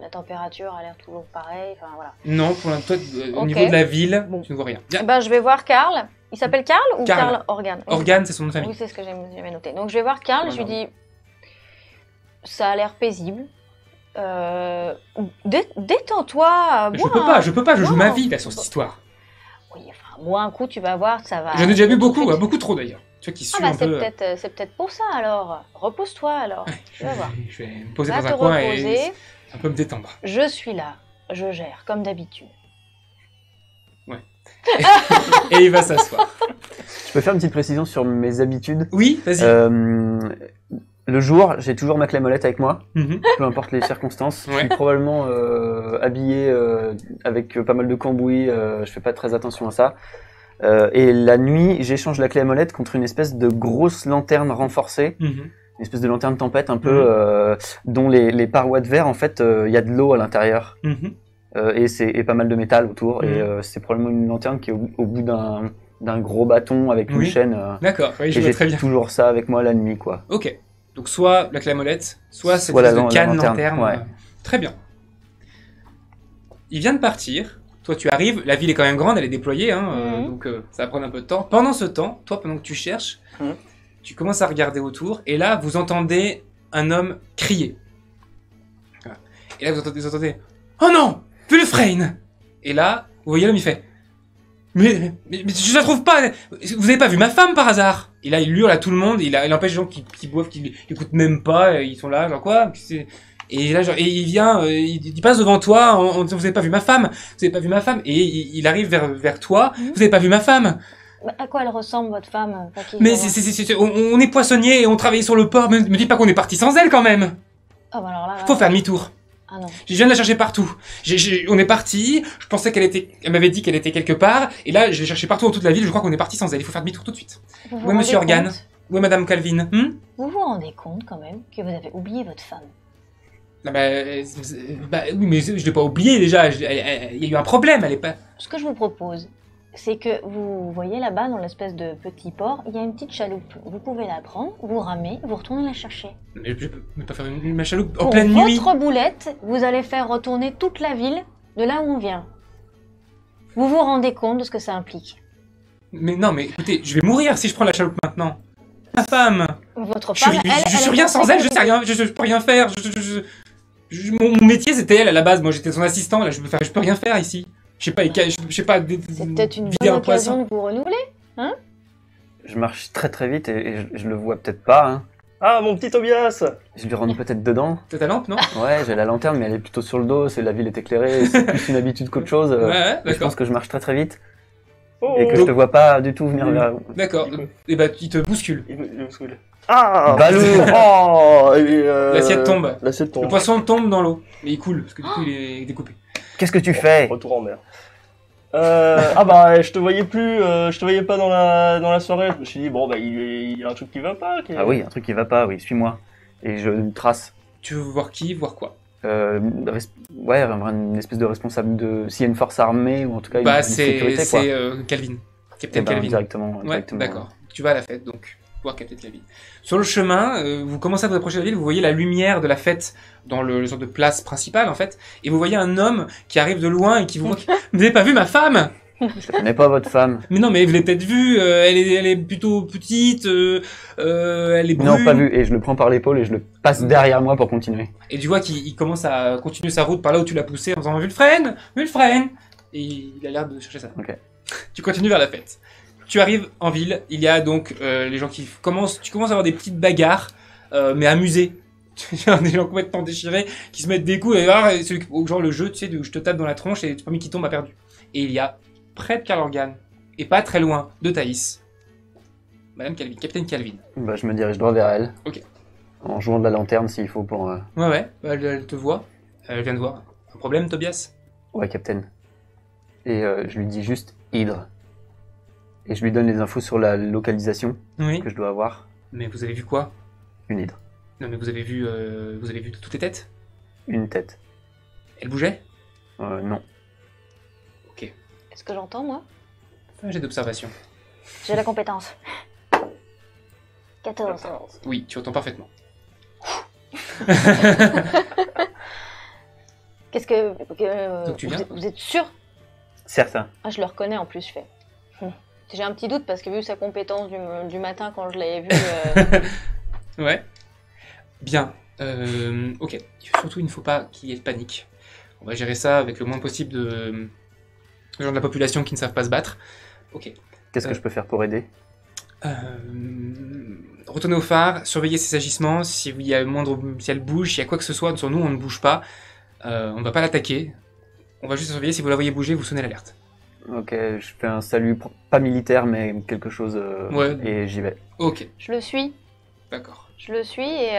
La température a l'air toujours pareille, enfin voilà. Non, pour l'instant, au niveau de la ville, tu ne vois rien. Ben, je vais voir Karl. Il s'appelle Karl ou Karl Organ? Organ, c'est son nom de famille. Oui, c'est ce que j'avais noté. Donc je vais voir Karl, je lui dis... Ça a l'air paisible. Détends-toi. Je peux pas, je joue ma vie là sur cette histoire. Oui, enfin, moi un coup tu vas voir, ça va... J'en ai déjà vu beaucoup, beaucoup trop d'ailleurs. Tu vois, qui Ah sue bah un peu. c'est peut-être pour ça alors. Repose-toi alors. Tu vas voir. Je vais me poser Va dans te un coin reposer. et un peu me détendre. Je suis là. Je gère, comme d'habitude. Et il va s'asseoir. Je peux faire une petite précision sur mes habitudes. Oui, vas-y. Le jour, j'ai toujours ma clé molette avec moi, Mhm. peu importe les circonstances. Je Ouais. suis probablement habillé avec pas mal de cambouis, je fais pas très attention à ça. Et la nuit, j'échange la clé à molette contre une espèce de grosse lanterne renforcée, Mhm. une espèce de lanterne tempête un peu, dont les parois de verre, en fait, il y a de l'eau à l'intérieur. Mhm. Et pas mal de métal autour. Mhm. Et c'est probablement une lanterne qui est au bout d'un gros bâton avec une Oui. chaîne. D'accord, oui, je Et vois j'ai très bien. toujours ça avec moi la nuit, quoi. Ok. Donc soit la clé à molette, soit cette Soit la espèce de canne lanterne, lanterne. ouais. Très bien. Il vient de partir. Toi, tu arrives. La ville est quand même grande, elle est déployée, hein, donc ça va prendre un peu de temps. Pendant ce temps, toi, pendant que tu cherches, Mhm. tu commences à regarder autour, et là, vous entendez un homme crier. Voilà. Et là, vous entendez « Oh non, Wulfrain !» Et là, vous voyez l'homme, il fait mais je la trouve pas. Vous avez pas vu ma femme par hasard? Et là, il hurle à tout le monde. Il empêche les gens qui boivent, qui l'écoutent même pas. Ils sont là, genre quoi? Et là, genre, et il vient, il passe devant toi. Vous avez pas vu ma femme? Vous avez pas vu ma femme? Et il arrive vers toi. Vous avez pas vu ma femme? Bah, à quoi elle ressemble, votre femme? Pas qui Mais je vois. on est poissonnier et on travaillait sur le port. Me dis pas qu'on est parti sans elle quand même. Ah bah alors là. Faut faire demi-tour. Ah non. Je viens de la chercher partout. On est parti. Je pensais elle m'avait dit qu'elle était quelque part. Et là, je l'ai cherché partout dans toute la ville. Je crois qu'on est parti sans elle. Il faut faire demi-tour tout de suite. Vous vous Oui, monsieur rendez Organe. compte Où est madame Calvin? Vous vous rendez compte quand même que vous avez oublié votre femme? Ah oui, mais je l'ai pas oublié déjà. Il y a eu un problème. Elle est pas. Ce que je vous propose, c'est que vous voyez là-bas, dans l'espèce de petit port, il y a une petite chaloupe. Vous pouvez la prendre, vous ramez, vous retournez la chercher. Mais je peux pas faire ma chaloupe en Pour pleine nuit. votre boulette, vous allez faire retourner toute la ville de là où on vient. Vous vous rendez compte de ce que ça implique? Mais non, mais écoutez, je vais mourir si je prends la chaloupe maintenant. Ma femme. Votre femme, Je suis rien sans elle. Je sais rien. Je peux rien faire. Mon métier c'était elle à la base. Moi j'étais son assistant. Là, je peux rien faire ici. Je sais pas. C'est peut-être une vider bonne un poisson. occasion de vous renouveler. Je marche très très vite et je le vois peut-être pas. Hein. Ah, mon petit Tobias! Je lui rentre peut-être dedans. T'as ta lampe, non? Ouais, j'ai la lanterne, mais elle est plutôt sur le dos. La ville est éclairée. C'est plus une habitude qu'autre chose. Ouais, Mais je d'accord. pense que je marche très très vite Oh, et que je te vois pas du tout venir vers. D'accord. Et bah, il te bouscule. il me saoule. Ah! Balou. Oh! L'assiette tombe. L'assiette Le tombe. poisson tombe dans l'eau. Mais il coule, parce que du coup, il est découpé. Qu'est-ce que tu fais? Retour en mer. Ah bah je te voyais plus, je te voyais pas dans la soirée. Je me suis dit bon bah il y a un truc qui va pas. Ah oui, un truc qui va pas. Oui, suis-moi. Et je trace. Tu veux voir qui, voir quoi? Ouais, une espèce de responsable de. S'il y a une force armée ou en tout cas Bah, une sécurité quoi. c'est Calvin. Capitaine Eh ben, Calvin. directement. Ouais, directement. d'accord. Tu vas à la fête, donc, voir Capitaine Calvin. Sur le chemin, vous commencez à vous approcher de la ville, vous voyez la lumière de la fête dans le genre de place principale, en fait, et vous voyez un homme qui arrive de loin et qui vous voit. Vous n'avez pas vu ma femme? Je connais pas votre femme. Mais non, mais vous l'avez peut-être vue, elle est plutôt petite, elle est brune. Non, pas vu. Et je le prends par l'épaule et je le passe derrière moi pour continuer. Et tu vois qu'il commence à continuer sa route par là où tu l'as poussé en disant Wulfrain, Wulfrain. Et il a l'air de chercher ça. Ok. Tu continues vers la fête. Tu arrives en ville, il y a donc les gens qui commencent, tu commences à avoir des petites bagarres, mais amusées. Tu vois, des gens complètement déchirés qui se mettent des coups, et là, genre le jeu, tu sais, où je te tape dans la tronche et le premier qui tombe a perdu. Et il y a près de Carlorgan, et pas très loin de Thaïs, Madame Calvin, Capitaine Calvin. Bah, je me dirige droit vers elle. Ok. En jouant de la lanterne s'il faut pour. Ouais, elle te voit, elle vient de voir. Un problème, Tobias? Ouais, Captain. Et je lui dis juste Hydre. Et je lui donne les infos sur la localisation Oui. que je dois avoir. Mais vous avez vu quoi? Une hydre. Non, mais vous avez vu toutes les têtes? Une tête. Elle bougeait? Non. Est-ce que j'entends, moi? Fais un jet d'observation. J'ai la compétence. 14. Oui, tu entends parfaitement. Qu'est-ce que... Donc tu viens vous êtes sûr? Certain. Ah, je le reconnais en plus, je fais. J'ai un petit doute parce que vu sa compétence du matin quand je l'avais vu... Ouais. Bien. Ok. Surtout, il ne faut pas qu'il y ait de panique. On va gérer ça avec le moins possible de gens de la population qui ne savent pas se battre. Ok. Qu'est-ce que je peux faire pour aider? Retournez au phare, surveillez ses agissements, si elle bouge, s'il y a quoi que ce soit, sur nous on ne bouge pas, on ne va pas l'attaquer, on va juste surveiller, si vous la voyez bouger, vous sonnez l'alerte. Ok, je fais un salut, pas militaire, mais quelque chose, et j'y vais. Ok. Je le suis. D'accord. Je le suis et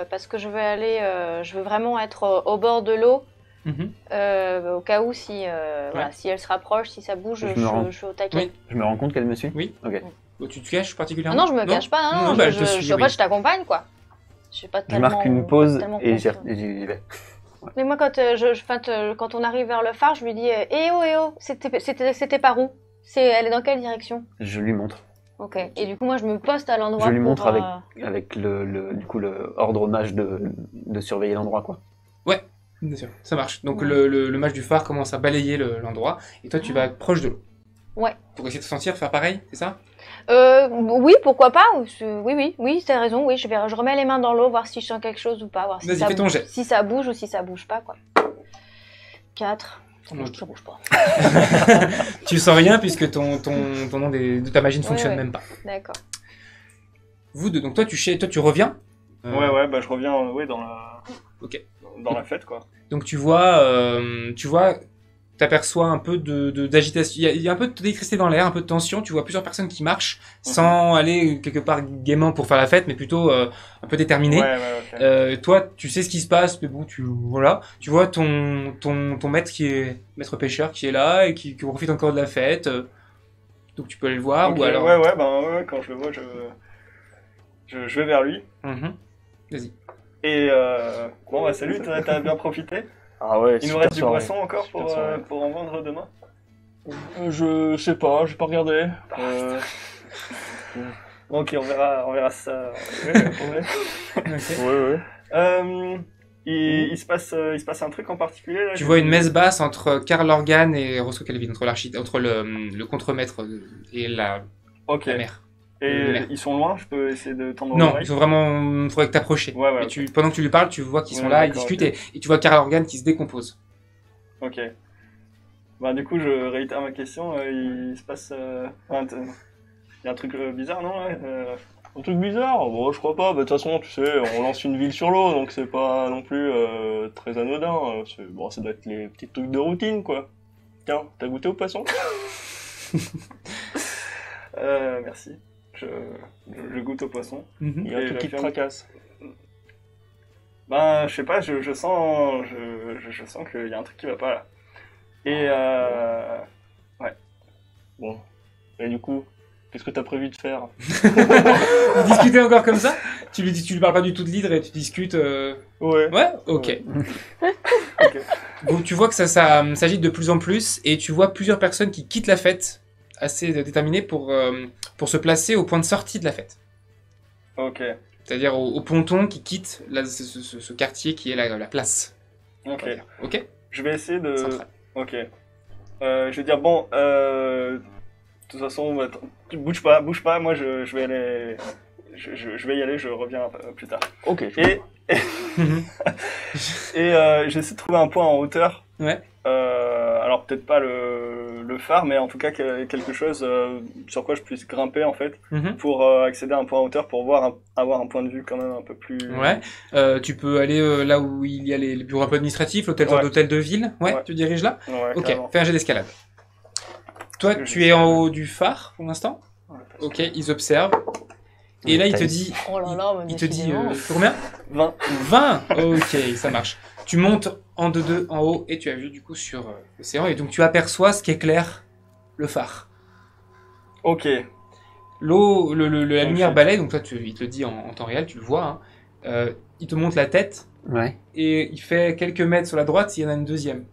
parce que je veux vraiment être au bord de l'eau, au cas où si elle se rapproche, si ça bouge, je suis au taquet. Oui. Je me rends compte qu'elle me suit? Oui. Ok. Tu te caches particulièrement? Ah non, je me cache pas, non, bah, je t'accompagne quoi. Je marque une pause et j'y vais. Mais moi, quand on arrive vers le phare, je lui dis eh oh, c'était par où? Elle est dans quelle direction? Je lui montre. Ok. Et du coup, moi, je me poste à l'endroit. Je lui montre avec le ordre au mage de surveiller l'endroit, quoi. Ouais, bien sûr, ça marche. Donc le mage du phare commence à balayer l'endroit et toi, tu vas être proche de l'eau. Ouais. Pour essayer de te sentir, faire pareil, c'est ça? Oui, pourquoi pas. Oui, t'as raison. Oui, je remets les mains dans l'eau, voir si je sens quelque chose ou pas, voir Vas-y, fais ton jet. Si ça bouge ou si ça bouge pas, quoi. 4. Ça bouge pas. Tu sens rien puisque ton nom de ta magie ne fonctionne même pas. D'accord. Vous deux, donc toi tu reviens. Ouais, bah je reviens dans la fête, quoi. Donc tu vois, t'aperçois un peu d'agitation, il y a un peu d'électricité dans l'air, un peu de tension, tu vois plusieurs personnes qui marchent sans aller quelque part gaiement pour faire la fête, mais plutôt un peu déterminées. Ouais, toi, tu sais ce qui se passe, mais bon, tu vois ton maître maître pêcheur qui est là et qui profite encore de la fête, donc tu peux aller le voir, okay, ou alors... Ouais, quand je le vois, je vais vers lui. Vas-y. Et bon, bah salut, t'as bien profité? Ah ouais, il nous reste du poisson encore pour en vendre demain? Je sais pas, j'ai pas regardé. Ok, on verra ça. Ouais. Il se passe un truc en particulier là? Tu vois une messe basse entre Karl Organ et Roscoe Calvin, entre le contremaître et la mer. Et ils sont loin, je peux essayer de tendre Non, l'oreille? il faut vraiment, faudrait que t'approches. Ouais, et pendant que tu lui parles, tu vois qu'ils sont là, ils discutent, et tu vois Karl Organ qui se décompose. Ok. Bah du coup, je réitère ma question, il se passe... il y a un truc bizarre, non? Un truc bizarre? Bon, je crois pas. Bah, de toute façon, tu sais, on lance une ville sur l'eau, donc c'est pas non plus très anodin. Bon, ça doit être les petits trucs de routine, quoi. Tiens, t'as goûté au poisson? Merci. Je goûte au poisson. Il y a un truc qui te tracasse. Ben, je sais pas, je sens qu'il y a un truc qui va pas là. Et ouais. Bon. Et du coup, qu'est-ce que t'as prévu de faire? Vous discutez encore comme ça? Tu lui parles pas du tout de l'hydre et tu discutes Ouais. Ouais? Ok. Bon, tu vois que ça s'agite de plus en plus et tu vois plusieurs personnes qui quittent la fête assez déterminées pour se placer au point de sortie de la fête. Ok. C'est-à-dire au ponton qui quitte ce quartier qui est la place. Ok. Je vais essayer de... Central. Ok. Je vais dire, bon, de toute façon, bouge pas, moi je vais aller... Je vais y aller, je reviens plus tard. Ok. Et j'essaie de trouver un point en hauteur. Ouais. Alors peut-être pas le phare, mais en tout cas quelque chose sur quoi je puisse grimper en fait, pour accéder à un point en hauteur, pour avoir un point de vue quand même un peu plus... Ouais. Tu peux aller là où il y a les bureaux un peu administratifs, l'hôtel de ville. Ouais. Tu diriges là? Ouais, ok, carrément. fais un jet d'escalade. Toi, tu es en haut du phare pour l'instant? Ok, ils observent. Et là, il te dit... Oh là là, il te dit... combien? 20. 20. Ok, ça marche. Tu montes en 2-2 en haut et tu as vu du coup sur l'océan. Et donc tu aperçois ce qui éclaire le phare. Ok. L'eau, la lumière balaye, donc toi il te le dit en temps réel, tu le vois. Hein. Il te montre la tête. Ouais. Et il fait quelques mètres sur la droite, il y en a une deuxième.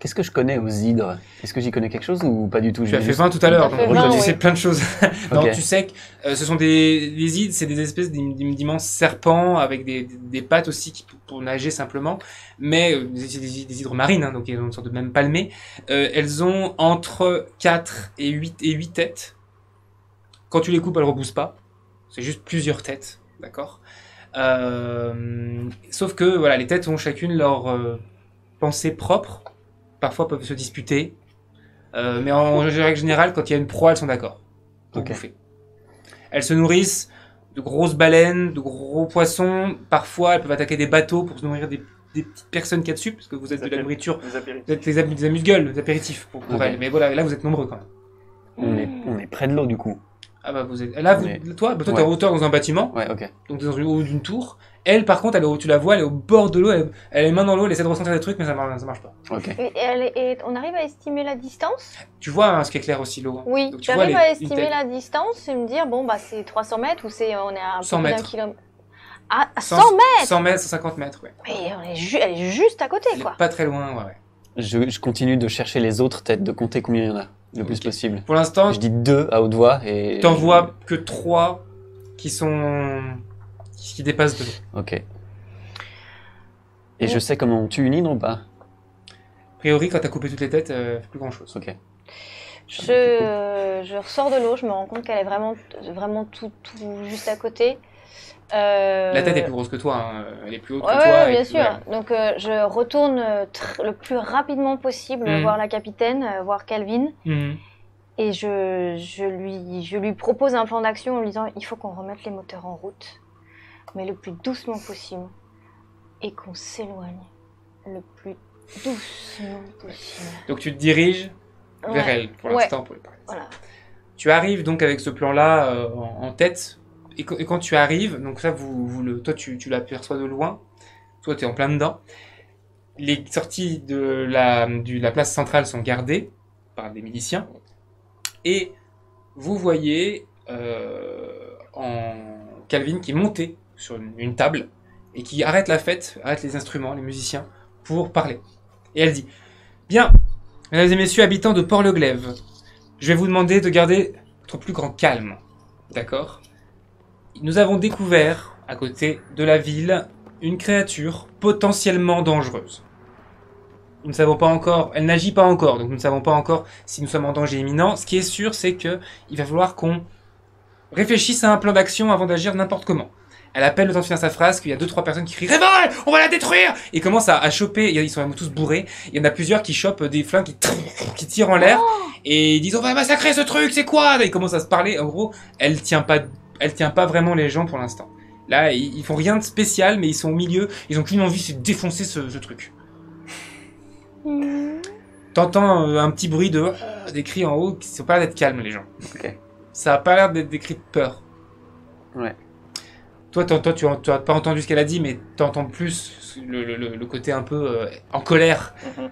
Qu'est-ce que je connais aux hydres? Est-ce que j'y connais quelque chose ou pas du tout? Tu as fait 20 tout à l'heure, donc tu sais plein de choses. Non, Ok. tu sais que ce sont les hydres, c'est des espèces d'immenses serpents avec des pattes aussi pour nager simplement, mais c'est des hydres marines, hein, donc elles ont une sorte de même palmée. Elles ont entre 4 et 8 têtes. Quand tu les coupes, elles ne repoussent pas. C'est juste plusieurs têtes, d'accord? Sauf que voilà, les têtes ont chacune leur pensée propre. Parfois peuvent se disputer. Mais en règle générale, quand il y a une proie, elles sont d'accord pour bouffer. Elles se nourrissent de grosses baleines, de gros poissons. Parfois, elles peuvent attaquer des bateaux pour se nourrir des petites personnes qu'il y a dessus, parce que vous êtes de la nourriture, Les apéritifs. vous êtes des amuse-gueules, des apéritifs pour Ok. elles. Mais voilà, là, vous êtes nombreux quand même. On est près de l'eau du coup. Ah bah vous êtes... Là, Mais- toi, t'es Ouais. en hauteur dans un bâtiment, Ouais, ok. donc t'es dans le haut d'une tour. Elle, par contre, tu la vois, elle est au bord de l'eau, elle a les mains dans l'eau, elle essaie de ressentir des trucs, mais ça marche pas. Ok. Et on arrive à estimer la distance? Tu vois hein, ce qui éclaire aussi l'eau. hein. Oui, Donc, tu vois j'arrive les- à une estimer tête. la distance et me dire, bon, bah c'est 300 mètres ou on est à 100 peu près d'un mètres. kilomètre. Ah, à 100 100 mètres 100 mètres, 150 mètres, ouais. Mais elle est juste à côté, Elle quoi. est pas très loin, ouais. Je continue de chercher les autres têtes, de compter combien il y en a, le plus Ok. possible. Pour l'instant, Je dis 2 à haute voix et... t'en vois que 3 qui dépassent de l'eau. Ok. Et je sais comment on tue une hydre ou pas? A priori, quand t'as coupé toutes les têtes, fait plus grand chose. Ok. Je ressors de l'eau, je me rends compte qu'elle est vraiment tout juste à côté. La tête est plus grosse que toi, hein. Elle est plus haute Ouais, que toi. ouais, et bien puis, sûr. voilà. Donc je retourne le plus rapidement possible Mhm. voir la capitaine, voir Calvin. Mhm. Et je lui propose un plan d'action en lui disant il faut qu'on remette les moteurs en route, mais le plus doucement possible, et qu'on s'éloigne le plus doucement possible. Donc tu te diriges vers Ouais. elle, pour Ouais. l'instant, pour les parler. Voilà. Tu arrives donc avec ce plan-là en tête, et quand tu arrives, donc ça, toi tu l'aperçois de loin, toi tu es en plein dedans. Les sorties de la place centrale sont gardées par des miliciens, et vous voyez en Calvin qui est monté sur une table et qui arrête la fête, arrête les instruments, les musiciens, pour parler. Et elle dit « Bien, mesdames et messieurs habitants de Port-le-Glaive, je vais vous demander de garder votre plus grand calme. D'accord ? Nous avons découvert, à côté de la ville, une créature potentiellement dangereuse. Nous ne savons pas encore, elle n'agit pas encore, donc nous ne savons pas encore si nous sommes en danger imminent. Ce qui est sûr, c'est que il va falloir qu'on réfléchisse à un plan d'action avant d'agir n'importe comment. » Elle appelle le temps de finir sa phrase qu'il y a 2-3 personnes qui crient « Révolte! On va la détruire !» Et commencent à choper, ils sont tous bourrés, il y en a plusieurs qui chopent des flingues qui tirent en l'air, et ils disent « On va massacrer ce truc, c'est quoi ?» Ils commencent à se parler, en gros, elle tient pas vraiment les gens pour l'instant. Là, ils font rien de spécial, mais ils sont au milieu, ils ont qu'une envie, c'est de défoncer ce truc. T'entends un petit bruit des cris en haut, qui sont pas l'air d'être calmes, les gens. Ok. Ça a pas l'air d'être des cris de peur. Ouais. Toi, tu as pas entendu ce qu'elle a dit, mais t'entends plus le côté un peu en colère Mhm.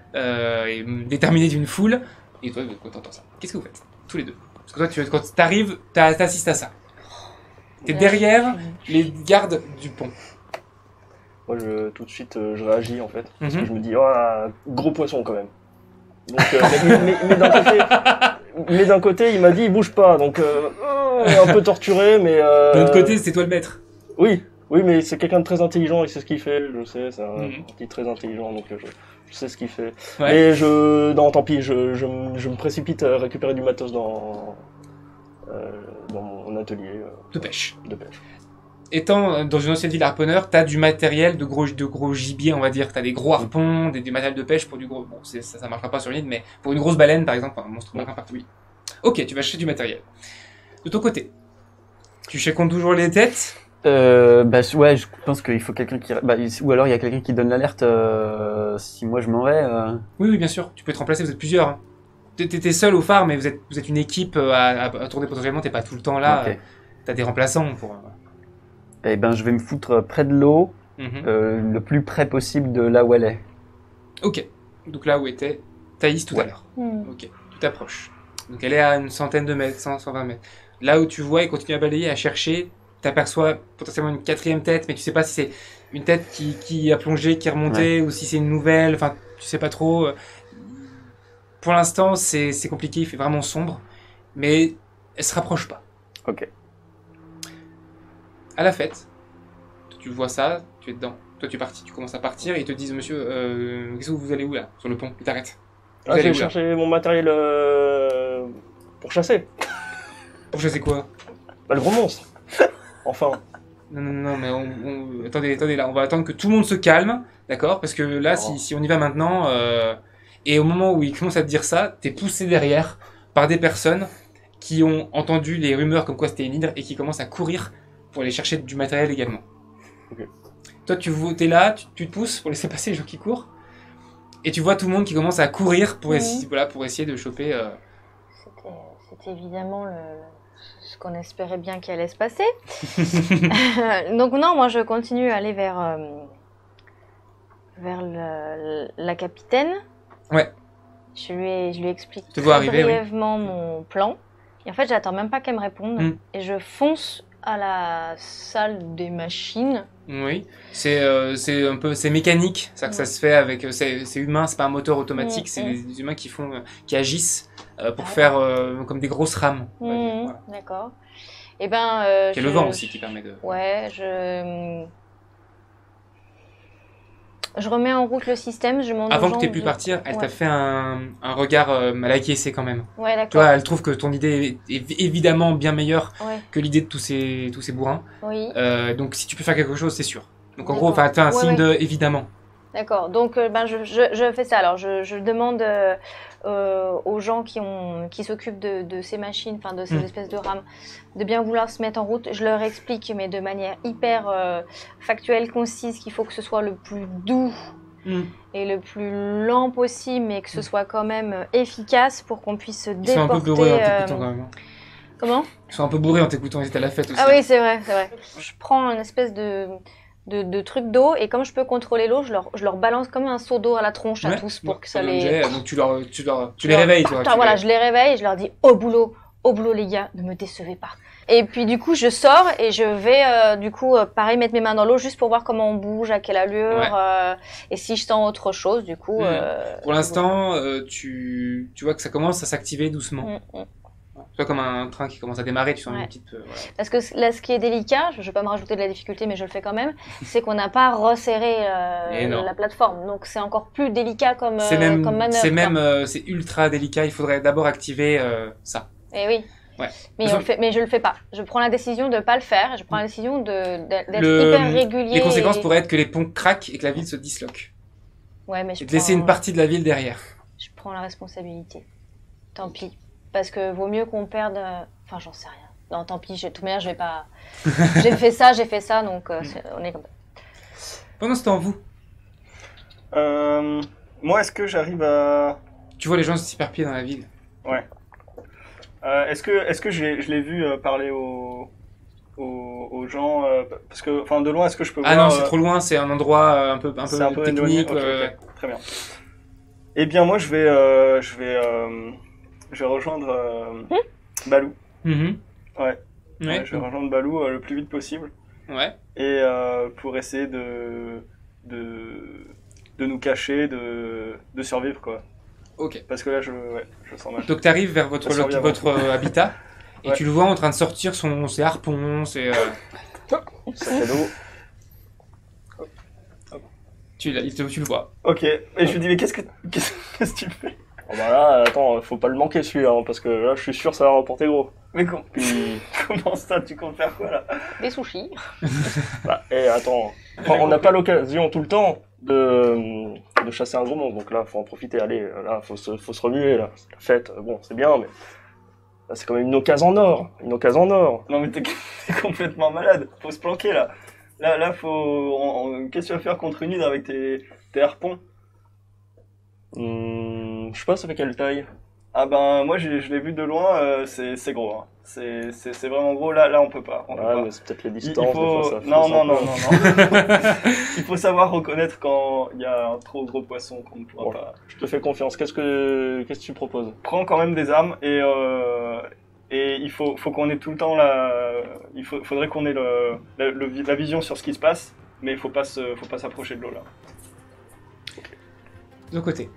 et déterminé d'une foule. Et toi, quand t'entends ça, qu'est-ce que vous faites tous les deux? Parce que toi, quand t'arrives, t'assistes à ça. T'es derrière les gardes du pont. Moi, tout de suite, je réagis en fait. Parce Mhm. que je me dis, oh, gros poisson quand même. Donc, mais d'un côté, il m'a dit, il bouge pas. Donc, un peu torturé, mais. De l'autre côté, c'est toi le maître. Oui, mais c'est quelqu'un de très intelligent, il sait ce qu'il fait, je sais, c'est un Mhm. petit très intelligent, donc je sais ce qu'il fait. Ouais. Mais non, tant pis, je me précipite à récupérer du matos dans mon atelier De pêche. de pêche. Étant dans une ancienne ville harponneur, t'as du matériel de gros gibier, on va dire. T'as des gros harpons, du matériel de pêche pour du gros. Bon, ça marchera pas sur l'île, mais pour une grosse baleine, par exemple, un monstre marin partout. Oui. Ok, tu vas chercher du matériel. De ton côté, tu comptes toujours les têtes. Ouais, je pense qu'il faut quelqu'un qui... ou alors il y a quelqu'un qui donne l'alerte si moi je m'en vais. Oui, bien sûr. Tu peux te remplacer, vous êtes plusieurs. Hein. T'es seul au phare, mais vous êtes une équipe à tourner potentiellement. T'es pas tout le temps là. Ok. T'as des remplaçants pour. Eh ben, je vais me foutre près de l'eau, Mhm. le plus près possible de là où elle est. Ok. Donc là où était Thaïs tout à l'heure. Ok. Tu t'approches. Donc elle est à une centaine de mètres, 120 mètres. Là où tu vois, il continue à balayer, à chercher. T'aperçois potentiellement une 4e tête, mais tu sais pas si c'est une tête qui a plongé, qui est remontée, ou si c'est une nouvelle. Enfin, tu sais pas trop. Pour l'instant, c'est compliqué. Il fait vraiment sombre, mais elle se rapproche pas. Ok. À la fête, tu vois ça, tu es dedans. Toi, tu es parti, tu commences à partir et ils te disent, monsieur, qu'est-ce que vous allez où là, sur le pont? Ils t'arrêtent. Vous Ah, allez j'ai où, là cherché mon matériel pour chasser. Pour chasser quoi? Bah, le gros monstre. Enfin. Non, mais attendez, là, on va attendre que tout le monde se calme, d'accord? Parce que là, Oh. si on y va maintenant, et au moment où il commence à te dire ça, t'es poussé derrière par des personnes, qui ont entendu les rumeurs comme quoi c'était une hydre et qui commencent à courir pour aller chercher du matériel également. Ok. Toi, t'es là, tu te pousses pour laisser passer les gens qui courent, et tu vois tout le monde qui commence à courir pour, pour essayer de choper... C'était évidemment ce qu'on espérait bien qu'il allait se passer. Donc non, moi je continue à aller vers la capitaine. Ouais. Je lui explique Te vois arriver, brièvement mon plan. Et en fait, j'attends même pas qu'elle me réponde. Et je fonce à la salle des machines. Oui, c'est mécanique, c'est que ça se fait avec, c'est humain, c'est pas un moteur automatique, c'est des humains qui agissent pour faire comme des grosses rames. Voilà. D'accord. Et ben. Il y a le vent aussi qui permet de. Ouais, je remets en route le système, je m'en Avant que tu aies pu partir, elle t'a fait un regard, elle a acquiescé quand même. Ouais, d'accord. Tu vois, elle trouve que ton idée est évidemment bien meilleure que l'idée de tous ces bourrins. Oui. Donc si tu peux faire quelque chose, c'est sûr. Donc en gros, tu as un signe de évidemment. D'accord, donc je fais ça. Alors je demande aux gens qui s'occupent de ces machines, enfin de ces espèces de rames, de bien vouloir se mettre en route. Je leur explique, mais de manière hyper factuelle, concise, qu'il faut que ce soit le plus doux et le plus lent possible, mais que ce soit quand même efficace pour qu'on puisse se déporter. Ils sont un peu bourrés en t'écoutant quand même. Comment ? Ils sont un peu bourrés en t'écoutant, ils étaient à la fête aussi. Ah oui, c'est vrai. Je prends une espèce de truc d'eau, et comme je peux contrôler l'eau, je leur balance comme un seau d'eau à la tronche à tous pour que ça les... Donc tu les réveilles. Voilà, je les réveille et je leur dis au boulot les gars, ne me décevez pas. Et puis du coup je sors et je vais pareil mettre mes mains dans l'eau juste pour voir comment on bouge, à quelle allure, et si je sens autre chose du coup. Pour l'instant, tu vois que ça commence à s'activer doucement. C'est comme un train qui commence à démarrer, tu sens une petite... voilà. Parce que là, ce qui est délicat, je ne vais pas me rajouter de la difficulté, mais je le fais quand même, c'est qu'on n'a pas resserré la plateforme. Donc c'est encore plus délicat comme manœuvre. C'est ultra délicat, il faudrait d'abord activer ça. Eh oui. Ouais. Mais je le fais pas. Je prends la décision de pas le faire, et je prends la décision d'être hyper régulier. Les conséquences pourraient être que les ponts craquent et que la ville se disloque. Ouais, mais et de laisser une partie de la ville derrière. Je prends la responsabilité. Tant pis. Parce que vaut mieux qu'on perde... Enfin, j'en sais rien. Non, tant pis, de toute manière, je vais pas... j'ai fait ça, donc on est comme ça. Pendant ce temps, vous moi, est-ce que j'arrive à... Tu vois les gens s'éparpiller dans la ville. Ouais. Est-ce que je l'ai vu parler aux gens parce que, enfin, de loin, est-ce que je peux voir... Ah non, c'est trop loin, c'est un endroit un peu technique. Okay. Très bien. Eh bien, moi, je vais rejoindre Balou. Ouais. Je vais rejoindre Balou le plus vite possible. Ouais. Et pour essayer de nous cacher, de survivre, quoi. Ok. Parce que là, je sens mal. Donc tu arrives vers votre habitat et tu le vois en train de sortir ses harpons, ses... Sac à dos. Tu le vois. Ok. Et je lui dis, mais qu'est-ce que tu fais? Oh bah là, attends, faut pas le manquer celui-là, hein, parce que là, je suis sûr que ça va rapporter gros. Mais comment ça, tu comptes faire quoi là? Des sushis. Bah, attends, on n'a pas l'occasion tout le temps de chasser un gros monstre, donc là, faut en profiter. Allez, là, faut se remuer, là. La fête, bon, c'est bien, mais là, c'est quand même une occasion en or. Non mais t'es complètement malade. Faut se planquer là. Là, faut. Qu'est-ce que tu vas faire contre une hydre avec tes harpons? Je sais pas, ça fait quelle taille? Ah ben moi je l'ai vu de loin, c'est gros, hein. C'est vraiment gros, là on peut pas. Mais c'est peut-être les distances, Non. Il faut savoir reconnaître quand il y a un trop gros poisson qu'on ne pourra pas. Je te fais confiance, qu'est-ce que tu proposes? Prends quand même des armes et il faut qu'on ait tout le temps faudrait qu'on ait la vision sur ce qui se passe, mais il faut pas s'approcher de l'eau là. De côté.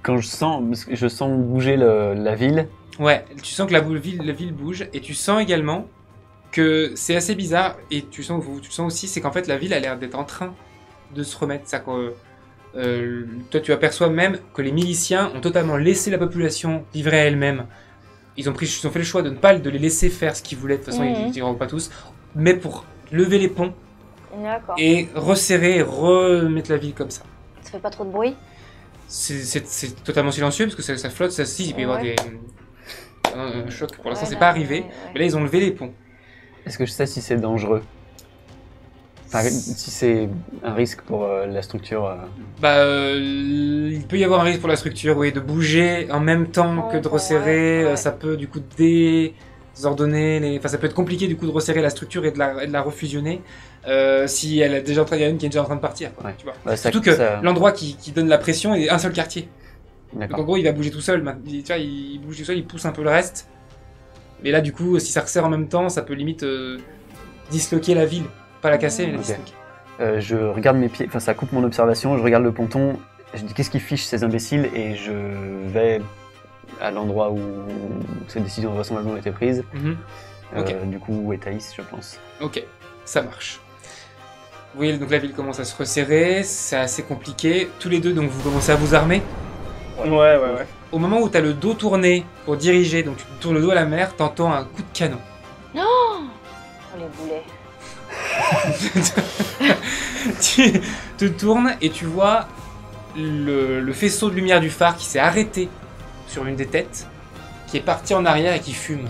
Quand je sens bouger la ville. Ouais, tu sens que la ville bouge et tu sens également que c'est assez bizarre et tu sens aussi, c'est qu'en fait la ville a l'air d'être en train de se remettre. Ça, toi tu aperçois même que les miliciens ont totalement laissé la population livrer à elle-même. Ils ont fait le choix de ne pas les laisser faire ce qu'ils voulaient, de toute façon ils ne diront pas tous, mais pour lever les ponts et resserrer et remettre la ville comme ça. Ça fait pas trop de bruit? C'est totalement silencieux parce que ça flotte, ça il peut y avoir un choc. Pour l'instant, Ouais, c'est là, pas arrivé. ouais. Mais là, ils ont levé les ponts. Est-ce que je sais si c'est dangereux? Enfin, si c'est un risque pour la structure. Il peut y avoir un risque pour la structure, oui, de bouger en même temps que de resserrer. Ouais. Ça peut du coup désordonner les. Enfin, ça peut être compliqué du coup de resserrer la structure et de la refusionner si elle a déjà il y a une qui est déjà en train de partir. Quoi, Ouais. tu vois. Bah, Surtout que l'endroit qui donne la pression est un seul quartier. Donc en D'accord. gros, il va bouger tout seul. Tu vois, il bouge tout seul, il pousse un peu le reste. Mais là, du coup, si ça resserre en même temps, ça peut limite disloquer la ville. Pas la casser, mais la Ok. disloquer. Je regarde mes pieds, enfin ça coupe mon observation, je regarde le ponton, je dis qu'est-ce qui fiche ces imbéciles et je vais à l'endroit où ces décisions de vraisemblablement ont été prises. Mhm. Ok. Du coup, où est Thaïs, je pense. Ok, ça marche. Vous voyez, donc la ville commence à se resserrer, c'est assez compliqué. Tous les deux, donc vous commencez à vous armer. Ouais. Au moment où tu as le dos tourné pour diriger, donc tu tournes le dos à la mer, t'entends un coup de canon. Oh, les boulets. Tu te tournes et tu vois le faisceau de lumière du phare qui s'est arrêté sur une des têtes, qui est parti en arrière et qui fume.